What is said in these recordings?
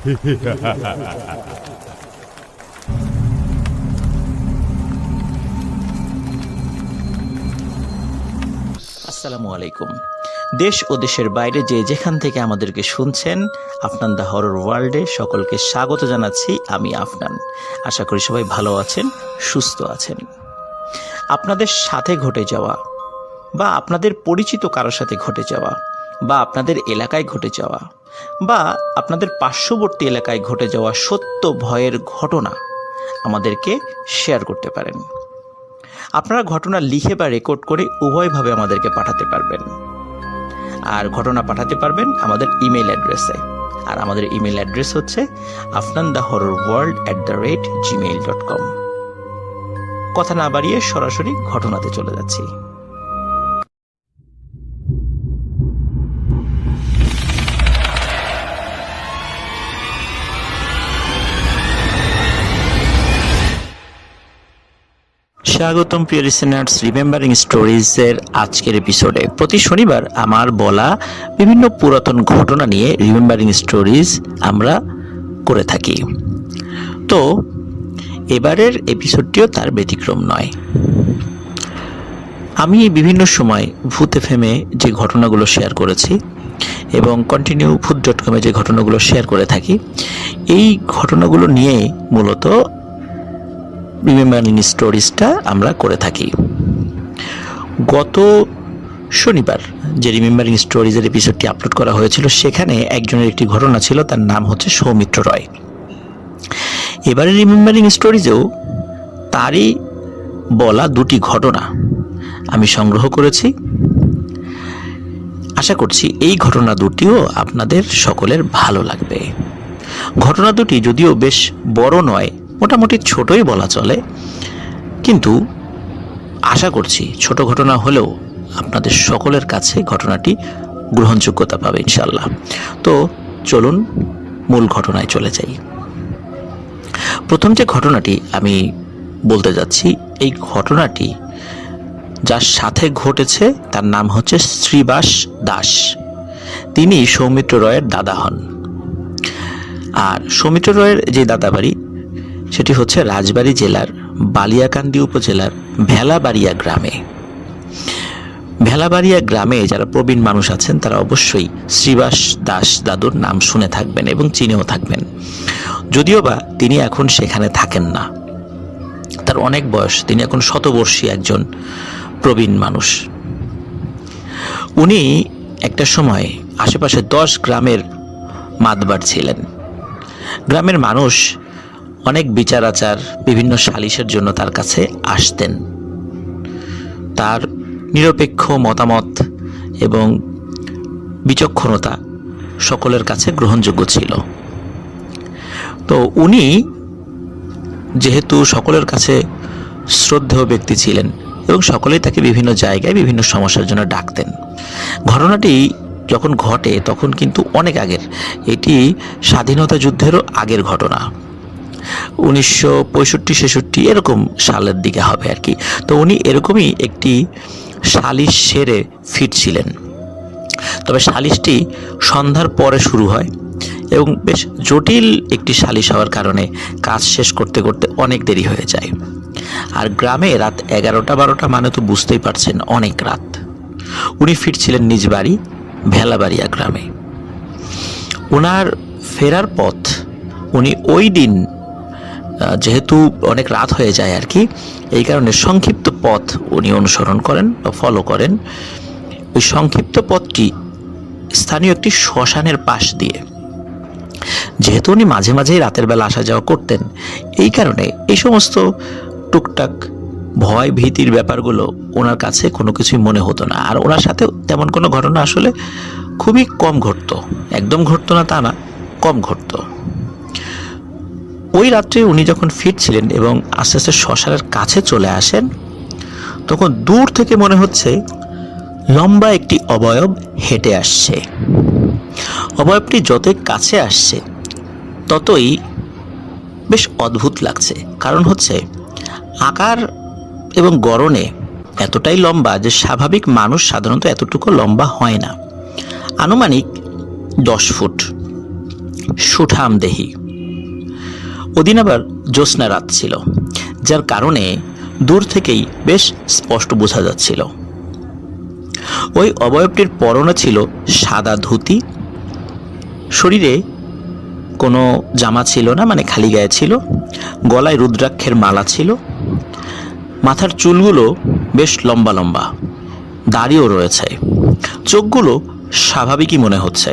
আসসালামু আলাইকুম। দেশ ও দেশের বাইরে যে যেখান থেকে আমাদেরকে শুনছেন, আফনান দ্য হরর ওয়ার্ল্ডে সকলকে স্বাগত জানাচ্ছি। আমি আফনান। আশা করি সবাই ভালো আছেন, সুস্থ আছেন। আপনাদের সাথে ঘটে যাওয়া বা আপনাদের পরিচিত কারোর সাথে ঘটে যাওয়া বা আপনাদের এলাকায় ঘটে যাওয়া বা আপনাদের পার্শ্ববর্তী এলাকায় ঘটে যাওয়া সত্য ভয়ের ঘটনা আমাদেরকে শেয়ার করতে পারেন। আপনারা ঘটনা লিখে বা রেকর্ড করে উভয়ভাবে আমাদেরকে পাঠাতে পারবেন। আর ঘটনা পাঠাতে পারবেন আমাদের ইমেল অ্যাড্রেসে। আর আমাদের ইমেল অ্যাড্রেস হচ্ছে afnandahorrorworld@gmail.com। কথা না বাড়িয়ে সরাসরি ঘটনাতে চলে যাচ্ছি। স্বাগতম প্রিয় লিসেনার্স রিমেম্বারিং স্টোরিজের আজকের এপিসোডে। প্রতি শনিবার আমার বলা বিভিন্ন পুরাতন ঘটনা নিয়ে রিমেম্বারিং স্টোরিজ আমরা করে থাকি। তো এবারের এপিসোডটিও তার ব্যতিক্রম নয়। আমি বিভিন্ন সময় ভূত এফএমে যে ঘটনাগুলো শেয়ার করেছি এবং কন্টিনিউ ভূত.com-এ যে ঘটনাগুলো শেয়ার করে থাকি, এই ঘটনাগুলো নিয়ে মূলত রিমেম্বারিং স্টোরিজটা আমরা করে থাকি। গত শনিবার যে রিমেম্বারিং স্টোরিজের এপিসোডটি আপলোড করা হয়েছিল, সেখানে একজনের একটি ঘটনা ছিল, তার নাম হচ্ছে সৌমিত্র রয়। এবারে রিমেম্বারিং স্টোরিজেও তারই বলা দুটি ঘটনা আমি সংগ্রহ করেছি। আশা করছি এই ঘটনা দুটিও আপনাদের সকলের ভালো লাগবে। ঘটনা দুটি যদিও বেশ বড় নয়, মোটামুটি ছোটই বলা চলে, কিন্তু আশা করছি ছোট ঘটনা হলেও আপনাদের সকলের কাছে ঘটনাটি গ্রহণযোগ্যতা পাবে ইনশাল্লাহ। তো চলুন মূল ঘটনায় চলে যাই। প্রথম যে ঘটনাটি আমি বলতে যাচ্ছি, এই ঘটনাটি যার সাথে ঘটেছে তার নাম হচ্ছে শ্রীবাস দাস। তিনি সৌমিত্র রয়ের দাদা হন। আর সৌমিত্র রয়ের যে দাদা বাড়ি, সেটি হচ্ছে রাজবাড়ী জেলার বালিয়াকান্দি উপজেলার ভেলাবাড়িয়া গ্রামে। ভেলাবাড়িয়া গ্রামে যারা প্রবীণ মানুষ আছেন তারা অবশ্যই শ্রীবাস দাস দাদুর নাম শুনে থাকবেন এবং চিনেও থাকবেন। যদিও বা তিনি এখন সেখানে থাকেন না, তার অনেক বয়স, তিনি এখন শতবর্ষী একজন প্রবীণ মানুষ। উনি একটা সময় আশেপাশে 10 গ্রামের মাতবার ছিলেন। গ্রামের মানুষ অনেক বিচার আচার, বিভিন্ন সালিশের জন্য তার কাছে আসতেন। তার নিরপেক্ষ মতামত এবং বিচক্ষণতা সকলের কাছে গ্রহণযোগ্য ছিল। তো উনি যেহেতু সকলের কাছে শ্রদ্ধেয় ব্যক্তি ছিলেন এবং সকলেই তাকে বিভিন্ন জায়গায় বিভিন্ন সমস্যার জন্য ডাকতেন। ঘটনাটি যখন ঘটে তখন কিন্তু অনেক আগের, এটি স্বাধীনতা যুদ্ধেরও আগের ঘটনা, 1965-66 এরকম সালের দিকে হবে আর কি। তো উনি এরকমই একটি সালিশ সেরে ফিরছিলেন। তবে সালিশটি সন্ধ্যার পরে শুরু হয় এবং বেশ জটিল একটি সালিশ হওয়ার কারণে কাজ শেষ করতে করতে অনেক দেরি হয়ে যায়। আর গ্রামে রাত 11টা-12টা মানে তো বুঝতেই পারছেন অনেক রাত। উনি ফিরছিলেন নিজ বাড়ি ভেলাবাড়িয়া গ্রামে। ওনার ফেরার পথ, উনি ওই দিন যেহেতু অনেক রাত হয়ে যায় আর কি, এই কারণে সংক্ষিপ্ত পথ উনি অনুসরণ করেন বা ফলো করেন। ওই সংক্ষিপ্ত পথটি স্থানীয় একটি শ্মশানের পাশ দিয়ে। যেহেতু উনি মাঝে মাঝেই রাতের বেলা আসা যাওয়া করতেন, এই কারণে এই সমস্ত টুকটাক ভয় ভীতির ব্যাপারগুলো ওনার কাছে কোনো কিছুই মনে হতো না। আর ওনার সাথে তেমন কোনো ঘটনা আসলে খুবই কম ঘটতো, একদম ঘটতো না তা না, কম ঘটতো। ওই রাত্রে উনি যখন ফিরছিলেন এবং আস্তে আস্তে শ্মশানের কাছে চলে আসেন, তখন দূর থেকে মনে হচ্ছে লম্বা একটি অবয়ব হেঁটে আসছে। অবয়বটি যতই কাছে আসছে ততই বেশ অদ্ভুত লাগছে। কারণ হচ্ছে আকার এবং গড়নে এতটাই লম্বা যে স্বাভাবিক মানুষ সাধারণত এতটুকু লম্বা হয় না। আনুমানিক 10 ফুট সুঠাম দেহি। ওদিন আবার জ্যোৎস্না রাত ছিল, যার কারণে দূর থেকেই বেশ স্পষ্ট বোঝা যাচ্ছিল। ওই অবয়বটির পরনে ছিল সাদা ধুতি, শরীরে কোনো জামা ছিল না, মানে খালি গায়ে ছিল। গলায় রুদ্রাক্ষের মালা ছিল। মাথার চুলগুলো বেশ লম্বা লম্বা, দাড়িও রয়েছে। চোখগুলো স্বাভাবিকই মনে হচ্ছে,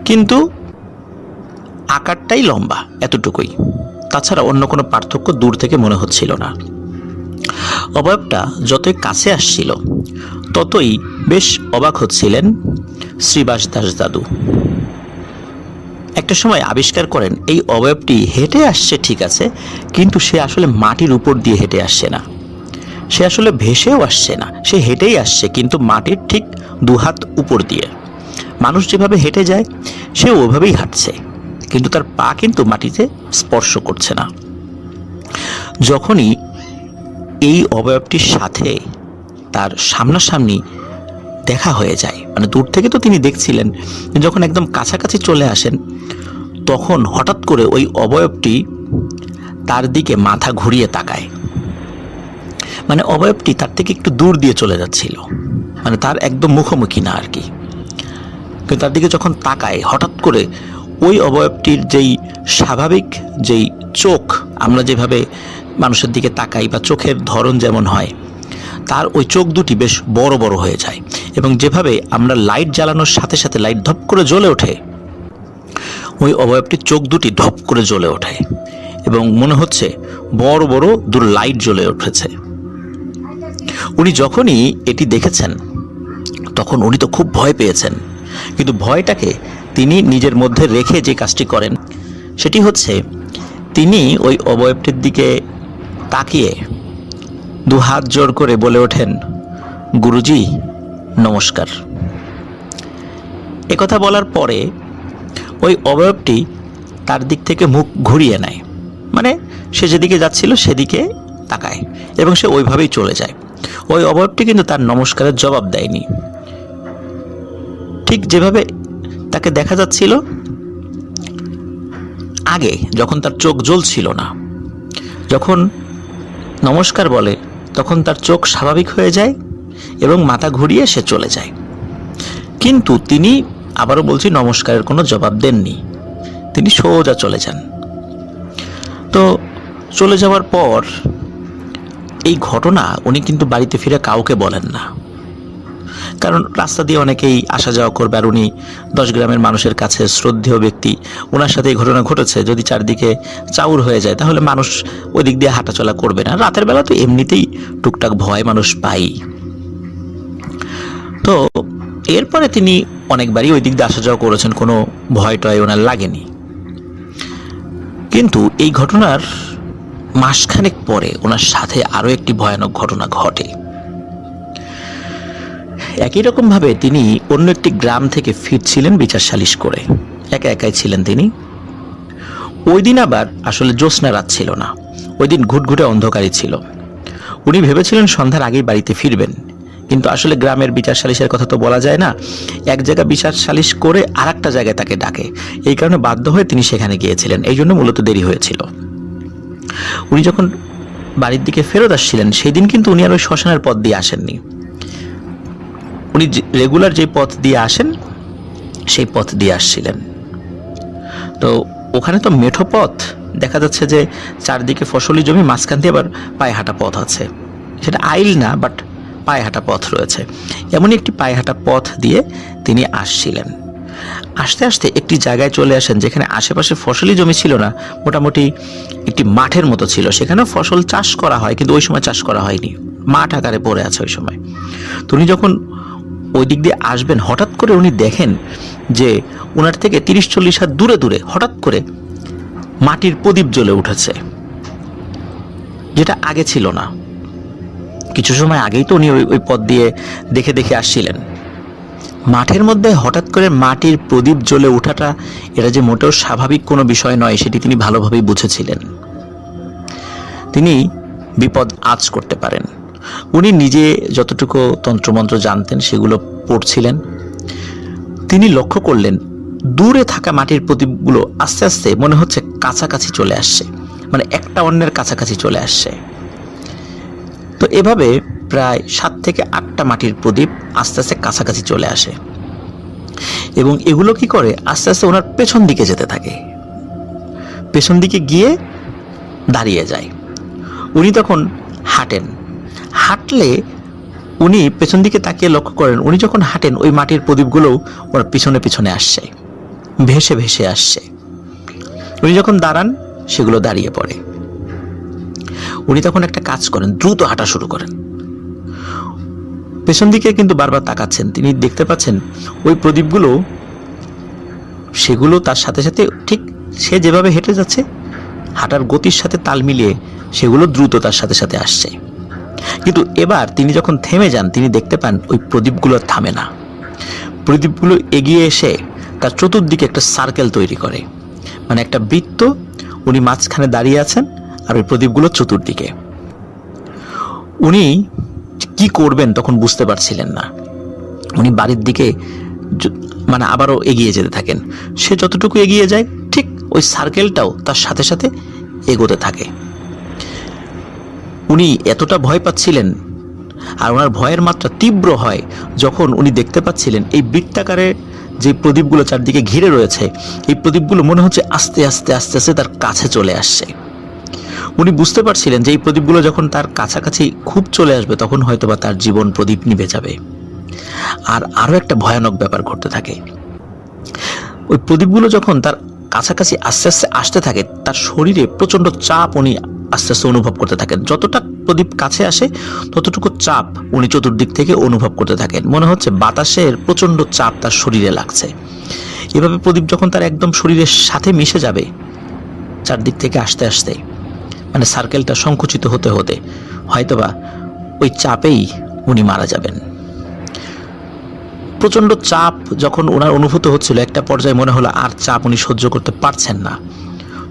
কিন্তু আকারটাই লম্বা, এতটুকুই। তাছাড়া অন্য কোনো পার্থক্য দূর থেকে মনে হচ্ছিল না। অবয়বটা যতই কাছে আসছিল ততই বেশ অবাক হচ্ছিলেন শ্রীবাস দাস দাদু। একটা সময় আবিষ্কার করেন এই অবয়বটি হেঁটে আসছে ঠিক আছে, কিন্তু সে আসলে মাটির উপর দিয়ে হেঁটে আসছে না, সে আসলে ভেসেও আসছে না, সে হেঁটেই আসছে, কিন্তু মাটির ঠিক দুহাত উপর দিয়ে। মানুষ যেভাবে হেঁটে যায় সে ওভাবেই হাঁটছে, কিন্তু তার পা কিন্তু মাটিতে স্পর্শ করছে না। যখনই এই অবয়বটির সাথে তার সামনাসামনি দেখা হয়ে যায়, মানে দূর থেকে তো তিনি দেখছিলেন, যখন একদম কাছাকাছি চলে আসেন তখন হঠাৎ করে ওই অবয়বটি তার দিকে মাথা ঘুরিয়ে তাকায়। মানে অবয়বটি তার থেকে একটু দূর দিয়ে চলে যাচ্ছিল, মানে তার একদম মুখোমুখি না আর কি। কিন্তু তার দিকে যখন তাকায়, হঠাৎ করে ওই অবয়বটির যেই স্বাভাবিক যেই চোখ, আমরা যেভাবে মানুষের দিকে তাকাই বা চোখের ধরন যেমন হয়, তার ওই চোখ দুটি বেশ বড় বড় হয়ে যায়। এবং যেভাবে আমরা লাইট জ্বালানোর সাথে সাথে লাইট ধপ করে জ্বলে ওঠে, ওই অবয়বটির চোখ দুটি ধপ করে জ্বলে ওঠে এবং মনে হচ্ছে বড় বড় দূর লাইট জ্বলে উঠেছে। উনি যখনই এটি দেখেছেন তখন উনি তো খুব ভয় পেয়েছেন, কিন্তু ভয়টাকে তিনি নিজের মধ্যে রেখে যে কাজটি করেন সেটি হচ্ছে তিনি ওই অবয়বটির দিকে তাকিয়ে দু হাত জোর করে বলে ওঠেন, গুরুজি নমস্কার। একথা বলার পরে ওই অবয়বটি তার দিক থেকে মুখ ঘুরিয়ে নেয়, মানে সে যেদিকে যাচ্ছিল সেদিকে তাকায় এবং সে ওইভাবেই চলে যায়। ওই অবয়বটি কিন্তু তার নমস্কারের জবাব দেয়নি। ঠিক যেভাবে তাকে দেখা যাচ্ছিল আগে, যখন তার চোখ জ্বলছিল না, যখন নমস্কার বলে তখন তার চোখ স্বাভাবিক হয়ে যায় এবং মাথা ঘুরিয়ে সে চলে যায়। কিন্তু তিনি, আবারও বলছি, নমস্কারের কোনো জবাব দেননি, তিনি সোজা চলে যান। তো চলে যাওয়ার পর এই ঘটনা উনি কিন্তু বাড়িতে ফিরে কাউকে বলেন না, কারণ রাস্তা দিয়ে অনেকেই আসা যাওয়া করবে, আর উনি 10 গ্রামের মানুষের কাছে শ্রদ্ধেয় ব্যক্তি, ওনার সাথে এই ঘটনা ঘটেছে। যদি চারদিকে চাউর হয়ে যায় তাহলে মানুষ ওই দিক দিয়ে হাঁটাচলা করবে না। রাতের বেলা তো এমনিতেই টুকটাক ভয় মানুষ পাই। তো এরপরে তিনি অনেকবারই ওই দিক দিয়ে আসা যাওয়া করেছেন, কোনো ভয় টয় ওনার লাগেনি। কিন্তু এই ঘটনার মাসখানেক পরে ওনার সাথে আরও একটি ভয়ানক ঘটনা ঘটে। একই রকমভাবে তিনি অন্য একটি গ্রাম থেকে ফিরছিলেন বিচার সালিশ করে, একা একাই ছিলেন তিনি। ওই দিন আবার আসলে জ্যোৎস্না রাত ছিল না, ওই দিন ঘুটঘুটে অন্ধকারই ছিল। উনি ভেবেছিলেন সন্ধ্যার আগেই বাড়িতে ফিরবেন, কিন্তু আসলে গ্রামের বিচার সালিশের কথা তো বলা যায় না। এক জায়গায় বিচার সালিশ করে আর একটা জায়গায় তাকে ডাকে, এই কারণে বাধ্য হয়ে তিনি সেখানে গিয়েছিলেন, এই জন্য মূলত দেরি হয়েছিল। উনি যখন বাড়ির দিকে ফেরত আসছিলেন সেই দিন কিন্তু উনি আর ওই শ্মশানের পথ দিয়ে আসেননি। উনি রেগুলার যে পথ দিয়ে আসেন সেই পথ দিয়ে আসছিলেন। তো ওখানে তো মেঠো পথ, দেখা যাচ্ছে যে চারদিকে ফসলি জমি, মাঝখান দিয়ে আবার পায়ে হাঁটা পথ আছে। সেটা আইল না, বাট পায়ে হাঁটা পথ রয়েছে। এমনই একটি পায়ে হাঁটা পথ দিয়ে তিনি আসছিলেন। আস্তে আস্তে একটি জায়গায় চলে আসেন যেখানে আশেপাশে ফসলি জমি ছিল না, মোটামুটি একটি মাঠের মতো ছিল। সেখানেও ফসল চাষ করা হয়, কিন্তু ওই সময় চাষ করা হয়নি, মাঠ আকারে পড়ে আছে ওই সময়। তো উনি যখন ওই দিক দিয়ে আসবেন, হঠাৎ করে উনি দেখেন যে ওনার থেকে 30-40 হাত দূরে দূরে হঠাৎ করে মাটির প্রদীপ জ্বলে উঠেছে, যেটা আগে ছিল না। কিছু সময় আগেই তো উনি ওই পথ দিয়ে দেখে দেখে আসছিলেন। মাঠের মধ্যে হঠাৎ করে মাটির প্রদীপ জ্বলে ওঠাটা, এটা যে মোটেও স্বাভাবিক কোনো বিষয় নয় সেটি তিনি ভালোভাবেই বুঝেছিলেন। তিনি বিপদ আঁচ করতে পারেন। উনি নিজে যতটুকু তন্ত্রমন্ত্র জানতেন সেগুলো পড়ছিলেন। তিনি লক্ষ্য করলেন দূরে থাকা মাটির প্রদীপগুলো আস্তে আস্তে মনে হচ্ছে কাছাকাছি চলে আসছে, মানে একটা অন্যের কাছাকাছি চলে আসছে। তো এভাবে প্রায় 7 থেকে 8টা মাটির প্রদীপ আস্তে আস্তে কাছাকাছি চলে আসে এবং এগুলো কি করে আস্তে আস্তে ওনার পেছন দিকে যেতে থাকে, পেছন দিকে গিয়ে দাঁড়িয়ে যায়। উনি তখন হাঁটলে উনি পেছন দিকে তাকিয়ে লক্ষ্য করেন, উনি যখন হাঁটেন ওই মাটির প্রদীপগুলোও ওর পিছনে পিছনে আসছে, ভেসে ভেসে আসছে। উনি যখন দাঁড়ান সেগুলো দাঁড়িয়ে পড়ে। উনি তখন একটা কাজ করেন, দ্রুত হাঁটা শুরু করেন। পেছন দিকে কিন্তু বারবার তাকাচ্ছেন, তিনি দেখতে পাচ্ছেন ওই প্রদীপগুলো সেগুলো তার সাথে সাথে ঠিক সে যেভাবে হেঁটে যাচ্ছে হাঁটার গতির সাথে তাল মিলিয়ে সেগুলো দ্রুত তার সাথে সাথে আসছে। কিন্তু এবার তিনি যখন থেমে যান তিনি দেখতে পান ওই প্রদীপগুলো থামে না, প্রদীপগুলো এগিয়ে এসে তার চতুর্দিকে একটা সার্কেল তৈরি করে, মানে একটা বৃত্ত। উনি মাঝখানে দাঁড়িয়ে আছেন আর ওই প্রদীপগুলো চতুর্দিকে। উনি কি করবেন তখন বুঝতে পারছিলেন না। উনি বাড়ির দিকে মানে আবারও এগিয়ে যেতে থাকেন। সে যতটুকু এগিয়ে যায় ঠিক ওই সার্কেলটাও তার সাথে সাথে এগোতে থাকে। উনি এতটা ভয় পাচ্ছিলেন আর ওনার ভয়ের মাত্রা তীব্র হয় যখন উনি দেখতে পাচ্ছিলেন এই বৃত্তাকারে যে প্রদীপগুলো চারদিকে ঘিরে রয়েছে এই প্রদীপগুলো মনে হচ্ছে আস্তে আস্তে আস্তে আস্তে তার কাছে চলে আসছে। উনি বুঝতে পারছিলেন যে এই প্রদীপগুলো যখন তার কাছাকাছি খুব চলে আসবে তখন হয়তোবা তার জীবন প্রদীপ নিভে যাবে। আর আরও একটা ভয়ানক ব্যাপার ঘটতে থাকে, ওই প্রদীপগুলো যখন তার কাছাকাছি আস্তে আস্তে আসতে থাকে তার শরীরে প্রচণ্ড চাপ উনি আস্তে আস্তে অনুভব করতে থাকেন। যতটা প্রদীপ কাছে আসে ততটুকু চাপ উনি চতুর্দিক থেকে অনুভব করতে থাকেন, মনে হচ্ছে বাতাসের প্রচণ্ড চাপ তার শরীরে লাগছে। এভাবে প্রদীপ যখন তার একদম শরীরের সাথে মিশে যাবে চারদিক থেকে আসতে আসতে, মানে সার্কেলটা সংকুচিত হতে হতে হয়তোবা ওই চাপেই উনি মারা যাবেন। প্রচণ্ড চাপ যখন ওনার অনুভূত হচ্ছিল, একটা পর্যায়ে মনে হলো আর চাপ উনি সহ্য করতে পারছেন না।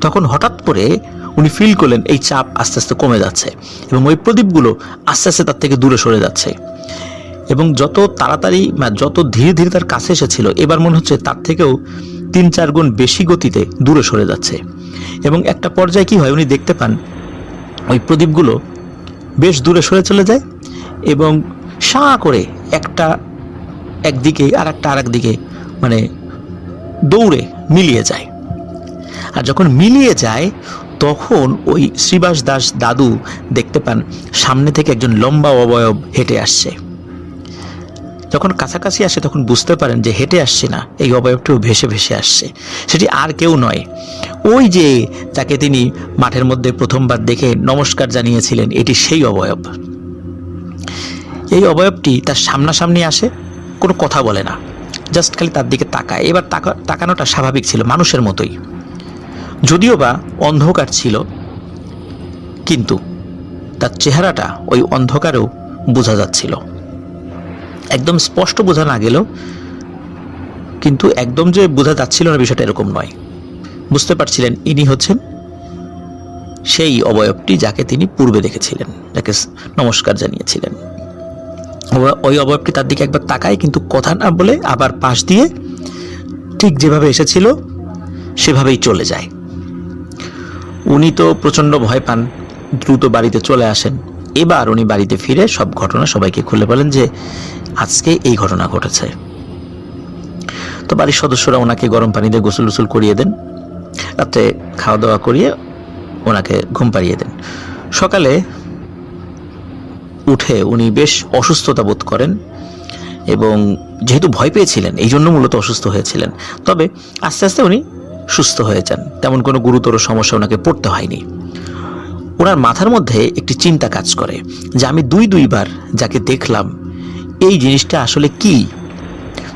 তখন হঠাৎ করে উনি ফিল করলেন এই চাপ আস্তে আস্তে কমে যাচ্ছে এবং ওই প্রদীপগুলো আস্তে আস্তে তার থেকে দূরে সরে যাচ্ছে এবং যত তাড়াতাড়ি যত ধীরে ধীরে তার কাছে এসেছিল এবার মনে হচ্ছে তার থেকেও 3-4 গুণ বেশি গতিতে দূরে সরে যাচ্ছে। এবং একটা পর্যায়ে কি হয়, উনি দেখতে পান ওই প্রদীপগুলো বেশ দূরে সরে চলে যায় এবং সাঁ করে একটা একদিকে আর একটা আরেক দিকে মানে দৌড়ে মিলিয়ে যায়। আর যখন মিলিয়ে যায় তখন ওই শ্রীবাস দাস দাদু দেখতে পান সামনে থেকে একজন লম্বা অবয়ব হেঁটে আসছে। যখন কাছাকাছি আসে তখন বুঝতে পারেন যে হেঁটে আসছে না, এই অবয়বটিও ভেসে ভেসে আসছে। সেটি আর কেউ নয়, ওই যে যাকে তিনি মাঠের মধ্যে প্রথমবার দেখে নমস্কার জানিয়েছিলেন, এটি সেই অবয়ব। এই অবয়বটি তার সামনাসামনি আসে, কোনো কথা বলে না, জাস্ট খালি তার দিকে তাকায়। এবার তাকানোটা স্বাভাবিক ছিল, মানুষের মতোই, যদিও বা অন্ধকার ছিল, কিন্তু তার চেহারাটা ওই অন্ধকারেও বোঝা যাচ্ছিল। একদম স্পষ্ট বোঝা না গেলেও কিন্তু একদম যে বোঝা যাচ্ছিল না বিষয়টা এরকম নয়। বুঝতে পারছিলেন ইনি হচ্ছেন সেই অবয়বটি যাকে তিনি পূর্বে দেখেছিলেন, যাকে নমস্কার জানিয়েছিলেন। ওই অবয়বটি তার দিকে একবার তাকায় কিন্তু কথা না বলে আবার পাশ দিয়ে ঠিক যেভাবে এসেছিল সেভাবেই চলে যায়। উনি তো প্রচণ্ড ভয় পান, দ্রুত বাড়িতে চলে আসেন। এবার উনি বাড়িতে ফিরে সব ঘটনা সবাইকে খুলে বলেন যে আজকে এই ঘটনা ঘটেছে। তো বাড়ির সদস্যরা ওনাকে গরম পানিতে গোসল গোসল করিয়ে দেন, রাত্রে খাওয়া দাওয়া করিয়ে ওনাকে ঘুম পাড়িয়ে দেন। সকালে উঠে উনি বেশ অসুস্থতা বোধ করেন এবং যেহেতু ভয় পেয়েছিলেন এই জন্য মূলত অসুস্থ হয়েছিলেন। তবে আস্তে আস্তে উনি সুস্থ হয়ে যান, তেমন কোনো গুরুতর সমস্যা ওনাকে পড়তে হয়নি। ওনার মাথার মধ্যে একটি চিন্তা কাজ করে যে আমি দুইবার যাকে দেখলাম এই জিনিসটা আসলে কি।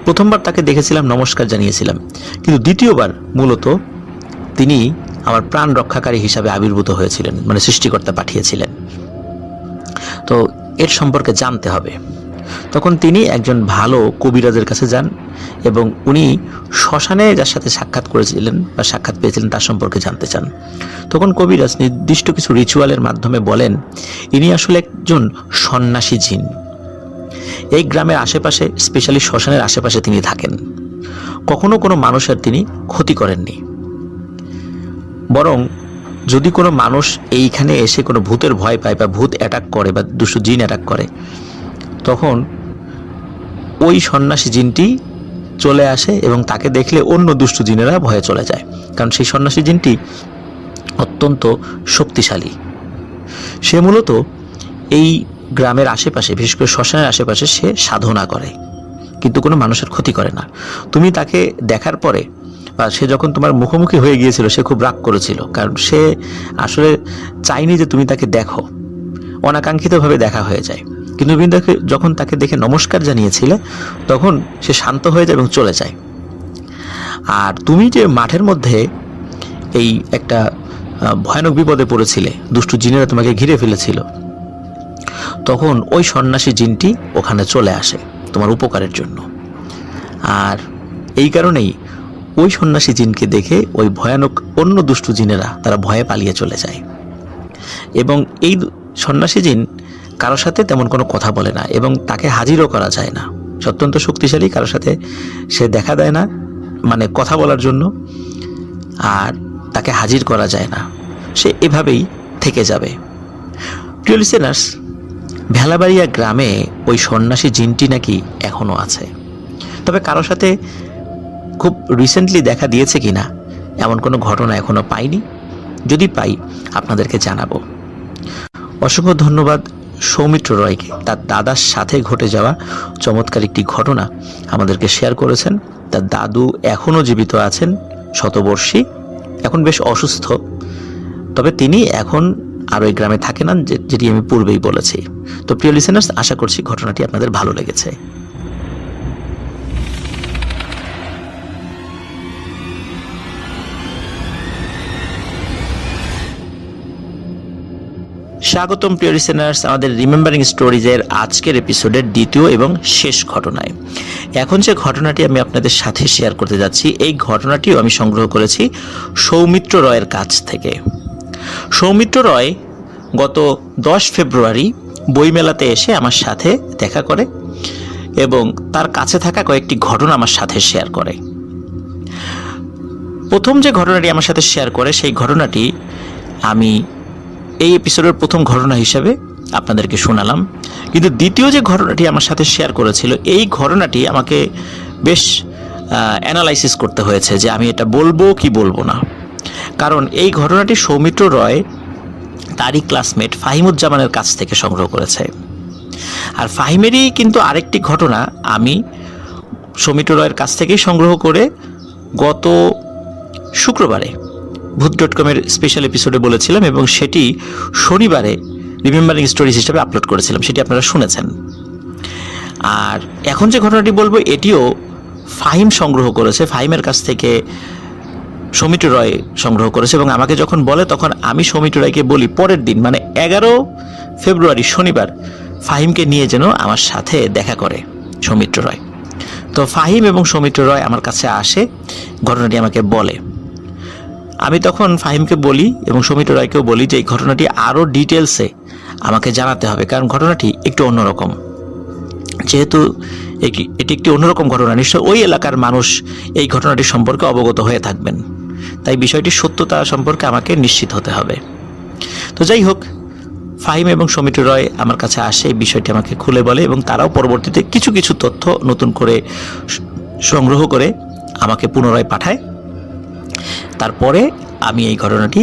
প্রথমবার তাকে দেখেছিলাম, নমস্কার জানিয়েছিলাম, কিন্তু দ্বিতীয়বার মূলত তিনি আমার প্রাণ রক্ষাকারী হিসাবে আবির্ভূত হয়েছিলেন, মানে সৃষ্টিকর্তা পাঠিয়েছিলেন। তো এর সম্পর্কে জানতে হবে। তখন তিনি একজন ভালো কবিরাজের কাছে যান এবং উনি শ্মশানে যার সাথে সাক্ষাৎ করেছিলেন বা সাক্ষাৎ পেয়েছিলেন তার সম্পর্কে জানতে চান। তখন কবিরাজ নির্দিষ্ট কিছু রিচুয়ালের মাধ্যমে বলেন ইনি আসলে একজন সন্ন্যাসী জিন। এই গ্রামের আশেপাশে, স্পেশালি শ্মশানের আশেপাশে তিনি থাকেন। কখনো কোনো মানুষের তিনি ক্ষতি করেননি। বরং যদি কোনো মানুষ এইখানে এসে কোনো ভূতের ভয় পায় বা ভূত অ্যাটাক করে বা দুষ্ট জিন অ্যাটাক করে, তখন ওই সন্ন্যাসী জিনটি চলে আসে এবং তাকে দেখলে অন্য দুষ্ট জিনেরা ভয়ে চলে যায়, কারণ সেই সন্ন্যাসী জিনটি অত্যন্ত শক্তিশালী। সে মূলত এই গ্রামের আশেপাশে, বিশেষ করে শ্মশানের আশেপাশে সে সাধনা করে, কিন্তু কোনো মানুষের ক্ষতি করে না। তুমি তাকে দেখার পরে বা সে যখন তোমার মুখোমুখি হয়ে গিয়েছিল, সে খুব রাগ করেছিল, কারণ সে আসলে চায়নি যে তুমি তাকে দেখো, অনাকাঙ্ক্ষিতভাবে দেখা হয়ে যায়। কিন্তু তুমি যখন তাকে দেখে নমস্কার জানিয়েছিলে, তখন সে শান্ত হয়ে যায় এবং চলে যায়। আর তুমি যে মাঠের মধ্যে এই একটা ভয়ানক বিপদে পড়েছিলে, দুষ্টু জিনেরা তোমাকে ঘিরে ফেলেছিল, তখন ওই সন্ন্যাসী জিনটি ওখানে চলে আসে তোমার উপকারের জন্য। আর এই কারণেই ওই সন্ন্যাসী জিনকে দেখে ওই ভয়ানক অন্য দুষ্টু জিনেরা তারা ভয়ে পালিয়ে চলে যায়। এবং এই সন্ন্যাসী জিন কারোর সাথে তেমন কোনো কথা বলে না এবং তাকে হাজিরও করা যায় না। অত্যন্ত শক্তিশালী, কারোর সাথে সে দেখা দেয় না, মানে কথা বলার জন্য, আর তাকে হাজির করা যায় না। সে এভাবেই থেকে যাবে। প্রিয় লিসেনার্স, ভেলাবাড়িয়া গ্রামে ওই সন্ন্যাসী জিনটি নাকি এখনও আছে। তবে কারোর সাথে খুব রিসেন্টলি দেখা দিয়েছে কিনা এমন কোনো ঘটনা এখনও পাইনি। যদি পাই আপনাদেরকে জানাবো। অসংখ্য ধন্যবাদ সৌমিত্র রয়কে, তার দাদার সাথে ঘটে যাওয়া চমৎকার একটি ঘটনা আমাদেরকে শেয়ার করেছেন। তার দাদু এখনও জীবিত আছেন, শতবর্ষী, এখন বেশ অসুস্থ, তবে তিনি এখন আর ওই গ্রামে থাকে না, যেটি আমি পূর্বেই বলেছি। তো প্রিয় লিসেনার্স, আশা করছি ঘটনাটি আপনাদের ভালো লেগেছে। স্বাগতম প্রিয় লিসেনার্স আমাদের রিমেম্বারিং স্টোরিজের আজকের এপিসোডের দ্বিতীয় এবং শেষ ঘটনায়। এখন যে ঘটনাটি আমি আপনাদের সাথে শেয়ার করতে যাচ্ছি, এই ঘটনাটিও আমি সংগ্রহ করেছি সৌমিত্র রয়ের কাছ থেকে। সৌমিত্র রয় গত 10 ফেব্রুয়ারি বইমেলাতে এসে আমার সাথে দেখা করে এবং তার কাছে থাকা কয়েকটি ঘটনা আমার সাথে শেয়ার করে। প্রথম যে ঘটনাটি আমার সাথে শেয়ার করে, সেই ঘটনাটি আমি এই এপিসোডের প্রথম ঘটনা হিসেবে আপনাদেরকে শোনালাম। কিন্তু দ্বিতীয় যে ঘটনাটি আমার সাথে শেয়ার করেছিল, এই ঘটনাটি আমাকে বেশ অ্যানালাইসিস করতে হয়েছে যে আমি এটা বলবো কি বলবো না। কারণ এই ঘটনাটি সৌমিত্র রয় তারই ক্লাসমেট ফাহিমুজ্জামানের কাছ থেকে সংগ্রহ করেছে। আর ফাহিমেরই কিন্তু আরেকটি ঘটনা আমি সৌমিত্র রয়ের কাছ থেকেই সংগ্রহ করে গত শুক্রবারে ভূত.com-এর স্পেশাল এপিসোডে বলেছিলাম এবং সেটি শনিবারে রিমেম্বারিং স্টোরিজ হিসেবে আপলোড করেছিলাম, সেটি আপনারা শুনেছেন। আর এখন যে ঘটনাটি বলবো, এটিও ফাহিম সংগ্রহ করেছে, ফাহিমের কাছ থেকে সৌমিত্র রয় সংগ্রহ করেছে। এবং আমাকে যখন বলে, তখন আমি সৌমিত্র রয়কে বলি পরের দিন, মানে 11 ফেব্রুয়ারি শনিবার, ফাহিমকে নিয়ে যেন আমার সাথে দেখা করে সৌমিত্র রয়। তো ফাহিম এবং সৌমিত্র রয় আমার কাছে আসে, ঘটনাটি আমাকে বলে। আমি তখন ফাহিমকে বলি এবং সৌমিত্র রায়কেও বলি যে এই ঘটনাটি আরও ডিটেলসে আমাকে জানাতে হবে, কারণ ঘটনাটি একটু অন্যরকম। যেহেতু এটি একটি অন্যরকম ঘটনা, নিশ্চয় ওই এলাকার মানুষ এই ঘটনাটি সম্পর্কে অবগত হয়ে থাকবেন, তাই বিষয়টির সত্যতা সম্পর্কে আমাকে নিশ্চিত হতে হবে। তো যাই হোক, ফাহিম এবং সৌমিত্র রয় আমার কাছে আসে, এই বিষয়টি আমাকে খুলে বলে এবং তারাও পরবর্তীতে কিছু কিছু তথ্য নতুন করে সংগ্রহ করে আমাকে পুনরায় পাঠায়। তারপরে আমি এই ঘটনাটি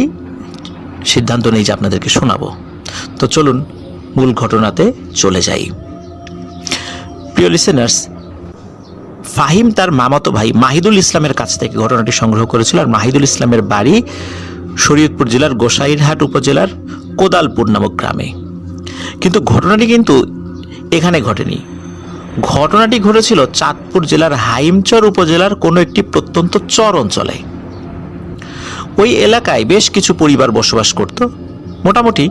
সিদ্ধান্ত নেই যে আপনাদেরকে শোনাবো। তো চলুন মূল ঘটনাতে চলে যাই। প্রিয় লিসেনার্স, ফাহিম তার মামাতো ভাই মাহিদুল ইসলামের কাছ থেকে ঘটনাটি সংগ্রহ করেছিল। আর মাহিদুল ইসলামের বাড়ি শরীয়তপুর জেলার গোসাইরহাট উপজেলার কোদালপুর নামক গ্রামে। কিন্তু ঘটনাটি কিন্তু এখানে ঘটেনি। ঘটনাটি ঘটেছিল চাঁদপুর জেলার হাইমচর উপজেলার কোনো একটি প্রত্যন্ত চর অঞ্চলে। ওই এলাকায় বেশ কিছু পরিবার বসবাস করত। মোটামুটি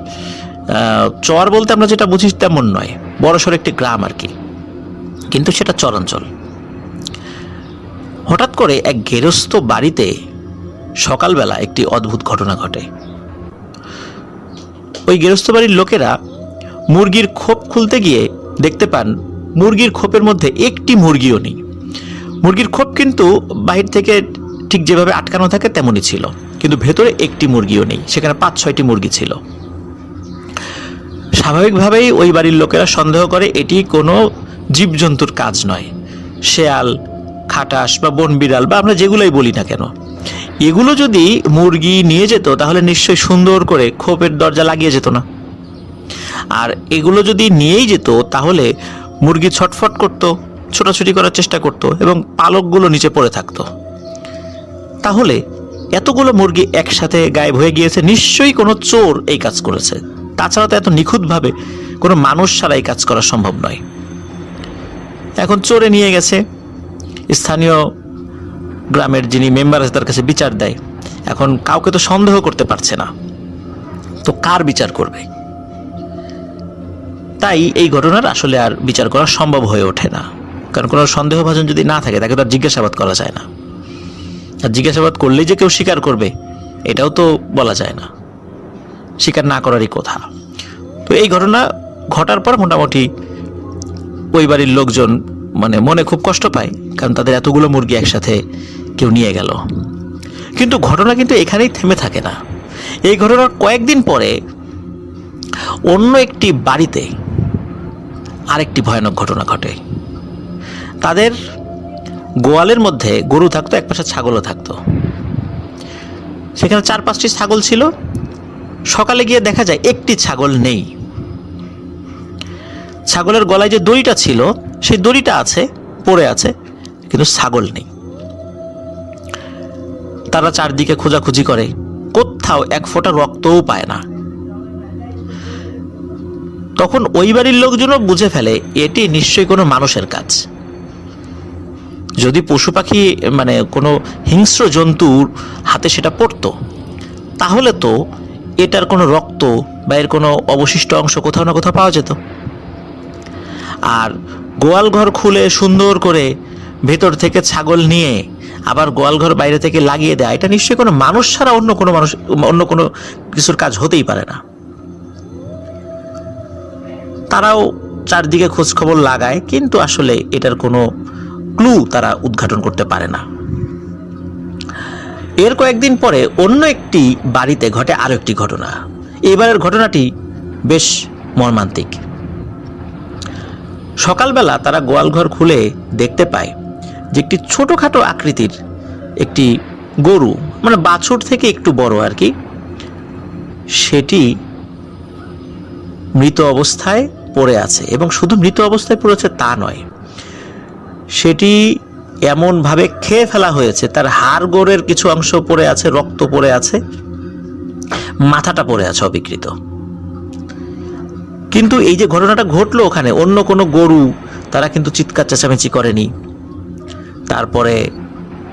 চর বলতে আমরা যেটা বুঝি তেমন নয়, বড়সড় একটি গ্রাম আর কি, কিন্তু সেটা চরাঞ্চল। হঠাৎ করে এক গেরস্থ বাড়িতে সকালবেলা একটি অদ্ভুত ঘটনা ঘটে। ওই গেরস্থ বাড়ির লোকেরা মুরগির খোপ খুলতে গিয়ে দেখতে পান মুরগির খোপের মধ্যে একটি মুরগিও নেই। মুরগির খোপ কিন্তু বাহির থেকে ঠিক যেভাবে আটকানো থাকে তেমনই ছিল, কিন্তু ভেতরে একটি মুরগিও নেই, সেখানে 5-6টি মুরগি ছিল। স্বাভাবিকভাবেই ওই বাড়ির লোকেরা সন্দেহ করে এটি কোনো জীবজন্তুর কাজ নয়। শেয়াল, খাটাস বা বনবিড়াল বা আমরা যেগুলোই বলি না কেন, এগুলো যদি মুরগি নিয়ে যেত তাহলে নিশ্চয়ই সুন্দর করে খোপের দরজা লাগিয়ে যেত না। আর এগুলো যদি নিয়েই যেত তাহলে মুরগি ছটফট করত, ছোটাছুটি করার চেষ্টা করত এবং পালকগুলো নিচে পড়ে থাকতো। তাহলে এতগুলো মুরগি একসাথে গায়েব হয়ে গিয়েছে, নিশ্চয়ই কোনো চোর এই কাজ করেছে। তাছাড়া তো এত নিখুঁতভাবে কোনো মানুষ ছাড়া এই কাজ করা সম্ভব নয়। এখন চোরে নিয়ে গেছে, স্থানীয় গ্রামের যিনি মেম্বার আছে তার কাছে বিচার দেয়। এখন কাউকে তো সন্দেহ করতে পারছে না, তো কার বিচার করবে? তাই এই ঘটনার আসলে আর বিচার করা সম্ভব হয়ে ওঠে না, কারণ কোনো সন্দেহভাজন যদি না থাকে তাকে তো আর জিজ্ঞাসাবাদ করা যায় না। আর জিজ্ঞাসাবাদ করলেই যে কেউ স্বীকার করবে এটাও তো বলা যায় না, স্বীকার না করারই কথা। তো এই ঘটনা ঘটার পর মোটামুটি ওই বাড়ির লোকজন মনে খুব কষ্ট পায়, কারণ তাদের এতগুলো মুরগি একসাথে কেউ নিয়ে গেল। কিন্তু ঘটনা কিন্তু এখানেই থেমে থাকে না। এই ঘটনার কয়েকদিন পরে অন্য একটি বাড়িতে আরেকটি ভয়ানক ঘটনা ঘটে। তাদের গোয়ালের মধ্যে গরু থাকতো, একপাশে ছাগলও থাকতো। সেখানে 4-5টি ছাগল ছিল। সকালে গিয়ে দেখা যায় একটি ছাগল নেই। ছাগলের গলায় যে দড়িটা ছিল সেই দড়িটা আছে, পড়ে আছে, কিন্তু ছাগল নেই। তারা চারদিকে খোঁজাখুঁজি করে, কোথাও এক ফোঁটা রক্তও পায় না। তখন ওই বাড়ির লোকজনও বুঝে ফেলে এটি নিশ্চয়ই কোনো মানুষের কাজ। যদি পশু পাখি কোনো হিংস্র জন্তুর হাতে সেটা পড়তো তাহলে তো এটার কোনো রক্ত বা এর কোনো অবশিষ্ট অংশ কোথাও না কোথাও পাওয়া যেত। আর গোয়াল ঘর খুলে সুন্দর করে ভেতর থেকে ছাগল নিয়ে আবার গোয়াল ঘর বাইরে থেকে লাগিয়ে দেয়, এটা নিশ্চয়ই কোনো মানুষ ছাড়া অন্য কোনো কিছুর কাজ হতেই পারে না। তারাও চারদিকে খোঁজ খবর লাগায়, কিন্তু আসলে এটার কোনো ক্লু তারা উদ্ঘাটন করতে পারে না। এর কয়েকদিন পরে অন্য একটি বাড়িতে ঘটে আরো একটি ঘটনা। এবারের ঘটনাটি বেশ মর্মান্তিক। সকালবেলা তারা গোয়ালঘর খুলে দেখতে পায় যে একটি ছোটখাটো আকৃতির একটি গরু, বাছুর থেকে একটু বড় আর কি, সেটি মৃত অবস্থায় পড়ে আছে। এবং শুধু মৃত অবস্থায় পড়েছে তা নয়, সেটি এমনভাবে খেয়ে ফেলা হয়েছে, তার হাড় গোড়ের কিছু অংশ পড়ে আছে, রক্ত পড়ে আছে, মাথাটা পড়ে আছে অবিকৃত। কিন্তু এই যে ঘটনাটা ঘটলো ওখানে, অন্য কোনো গরু তারা কিন্তু চিৎকার চেঁচামেচি করেনি, তারপরে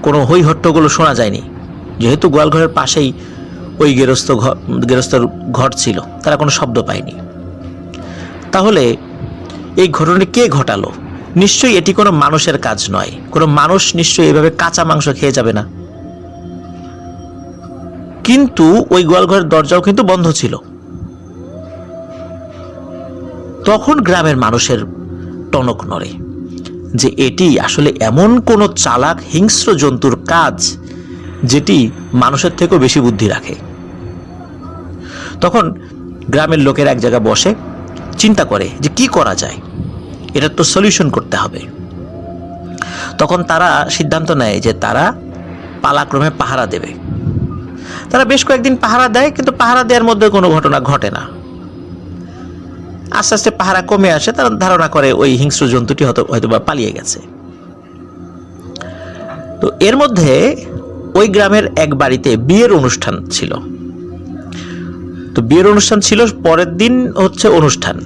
কোনো হই হট্টগোল শোনা যায়নি, যেহেতু গোয়ালঘরের পাশেই ওই গেরস্থর ঘর ছিল, তারা কোনো শব্দ পায়নি। তাহলে এই ঘটনাটি কে ঘটালো? নিশ্চয়ই এটি কোনো মানুষের কাজ নয়। কোনো মানুষ নিশ্চয়ই এভাবে কাঁচা মাংস খেয়ে যাবে না। কিন্তু ওই গোয়ালঘরের দরজাও কিন্তু বন্ধ ছিল। তখন গ্রামের মানুষের টনক নড়ে যে এটি আসলে এমন কোনো চালাক হিংস্র জন্তুর কাজ যেটি মানুষের থেকেও বেশি বুদ্ধি রাখে। তখন গ্রামের লোকের এক জায়গায় বসে চিন্তা করে যে কি করা যায়, এটার তো সলিউশন করতে হবে। তখন তারা সিদ্ধান্ত নেয় যে তারা পালাক্রমে পাহারা দেবে। তারা বেশ কয়েকদিন পাহারা দেয়, কিন্তু পাহারা দেওয়ার মধ্যে কোনো ঘটনা ঘটে না। আস্তে আস্তে পাহারা কমে আসে, তারা ধারণা করে ওই হিংস্র জন্তুটি হয়তো বা পালিয়ে গেছে। তো এর মধ্যে ওই গ্রামের এক বাড়িতে বিয়ের অনুষ্ঠান ছিল। তো বিয়ের অনুষ্ঠান ছিল, পরের দিন হচ্ছে অনুষ্ঠান।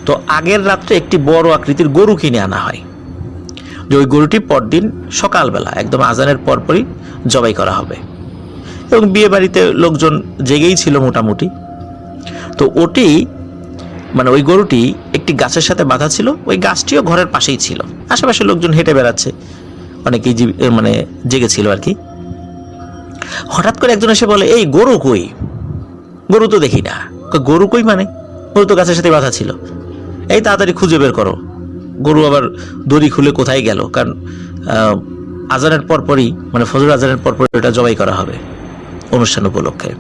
তো আগের রাত্রে একটি বড় আকৃতির গরু কিনে আনা হয়, যে ওই গরুটি পরদিন সকালবেলা একদম আজানের পরপরই জবাই করা হবে। এবং বিয়ে বাড়িতে লোকজন জেগেই ছিল মোটামুটি। তো ওটি ওই গরুটি একটি গাছের সাথে বাঁধা ছিল, ওই গাছটিও ঘরের পাশেই ছিল। আশেপাশে লোকজন হেঁটে বেড়াচ্ছে, অনেকেই জেগেছিল আর কি। হঠাৎ করে একজন এসে বলে, এই গরু কই? গরু তো দেখি না। গরু কই গরু তো গাছের সাথে বাঁধা ছিল, এই তাড়াতাড়ি খুঁজে বের করো। গরু আবার দড়ি খুলে কোথায় গেল, কারণ আজানের পরপরই, মানে ফজর আজানের পরপরই এটা জবাই করা হবে অনুষ্ঠান উপলক্ষে।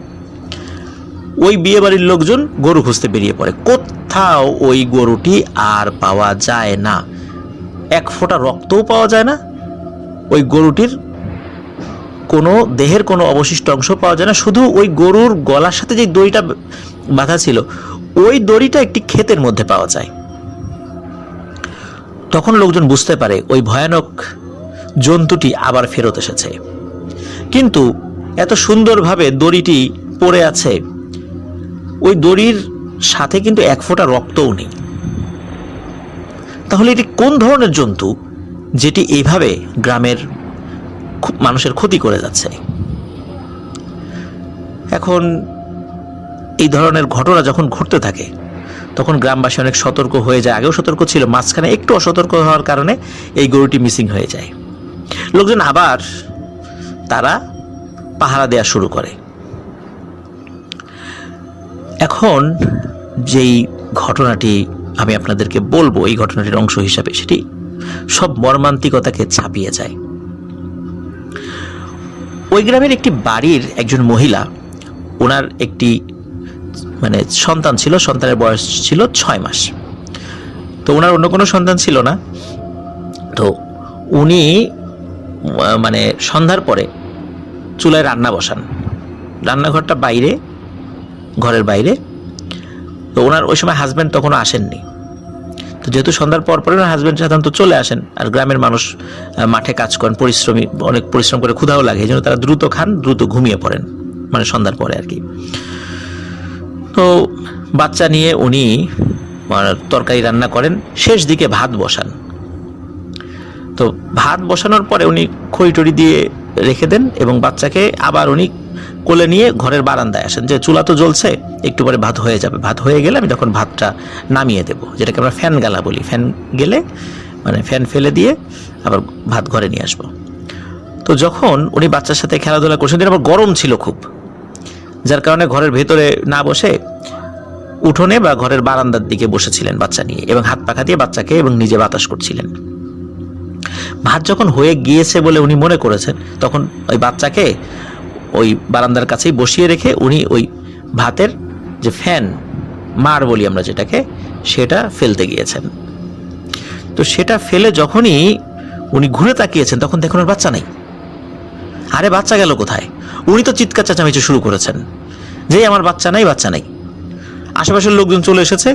ওই বিয়ে বাড়ির লোকজন গরু খুঁজতে বেরিয়ে পড়ে। কোথাও ওই গরুটি আর পাওয়া যায় না, এক ফোঁটা রক্তও পাওয়া যায় না, ওই গরুটির কোনো দেহের কোনো অবশিষ্ট অংশ পাওয়া যায় না। শুধু ওই গরুর গলার সাথে যে দড়িটা বাঁধা ছিল, ওই দড়িটা একটি ক্ষেতের মধ্যে পাওয়া যায়। তখন লোকজন বুঝতে পারে ওই ভয়ানক জন্তুটি আবার ফেরত এসেছে। কিন্তু এত সুন্দরভাবে দড়িটি পড়ে আছে, ওই দড়ির সাথে কিন্তু এক ফোঁটা রক্তও নেই। তাহলে এটি কোন ধরনের জন্তু যেটি এইভাবে গ্রামের মানুষের ক্ষতি করে যাচ্ছে? এখন এই ধরনের ঘটনা যখন ঘটতে থাকে তখন গ্রামবাসী অনেক সতর্ক হয়ে যায়। আগেও সতর্ক ছিল, মাঝখানে একটু অসতর্ক হওয়ার কারণে এই গরুটি মিসিং হয়ে যায়। লোকজন আবার তারা পাহারা দেওয়া শুরু করে। এখন যেই ঘটনাটি আমি আপনাদেরকে বলবো, এই ঘটনাটির অংশ হিসাবে, সেটি সব মর্মান্তিকতাকে ছাপিয়ে যায়। ওই গ্রামের একটি বাড়ির একজন মহিলা, ওনার একটি সন্তান ছিল, সন্তানের বয়স ছিল 6 মাস। তো ওনার অন্য কোনো সন্তান ছিল না। তো উনি সন্ধ্যার পরে চুলায় রান্না বসান, রান্নাঘরটা বাইরে, ঘরের বাইরে। তো ওনার ওই সময় হাজব্যান্ড তখনও আসেননি। তো যেহেতু সন্ধ্যার পর পরে ওনার হাজব্যান্ড সাধারণত চলে আসেন, আর গ্রামের মানুষ মাঠে কাজ করেন, অনেক পরিশ্রম করে, ক্ষুধাও লাগে, এই জন্য তারা দ্রুত খান, দ্রুত ঘুমিয়ে পড়েন, সন্ধ্যার পরে আর কি। তো বাচ্চা নিয়ে উনি তরকারি রান্না করেন, শেষ দিকে ভাত বসান। তো ভাত বসানোর পরে উনি খড়ি দিয়ে রেখে দেন এবং বাচ্চাকে আবার উনি কোলে নিয়ে ঘরের বারান্দায় আসেন, যে চুলা তো জ্বলছে, একটু পরে ভাত হয়ে যাবে, ভাত হয়ে গেলে আমি তখন ভাতটা নামিয়ে দেব, যেটাকে আমরা ফ্যান গালা বলি। ফ্যান গেলে ফ্যান ফেলে দিয়ে আবার ভাত ঘরে নিয়ে আসবো। তো যখন উনি বাচ্চার সাথে খেলাধুলা করছেন, দিন আবার গরম ছিল খুব, যার কারণে ঘরের ভেতরে না বসে উঠোনে বা ঘরের বারান্দার দিকে বসেছিলেন বাচ্চা নিয়ে, এবং হাত পাখা দিয়ে বাচ্চাকে এবং নিজে বাতাস করছিলেন। ভাত যখন হয়ে গিয়েছে বলে উনি মনে করেছেন, তখন ওই বাচ্চাকে ওই বারান্দার কাছেই বসিয়ে রেখে উনি ওই ভাতের যে ফ্যান, মার বলি আমরা যেটাকে, সেটা ফেলতে গিয়েছেন। তো সেটা ফেলে যখনই উনি ঘুরে তাকিয়েছেন, তখন দেখুন আর বাচ্চা নাই। আরে বাচ্চা গেল কোথায়? উনি তো চিৎকার চেঁচামেচি শুরু করেছেন যে আমার বাচ্চা নাই, বাচ্চা নাই। আশেপাশের লোকজন চলে এসেছে।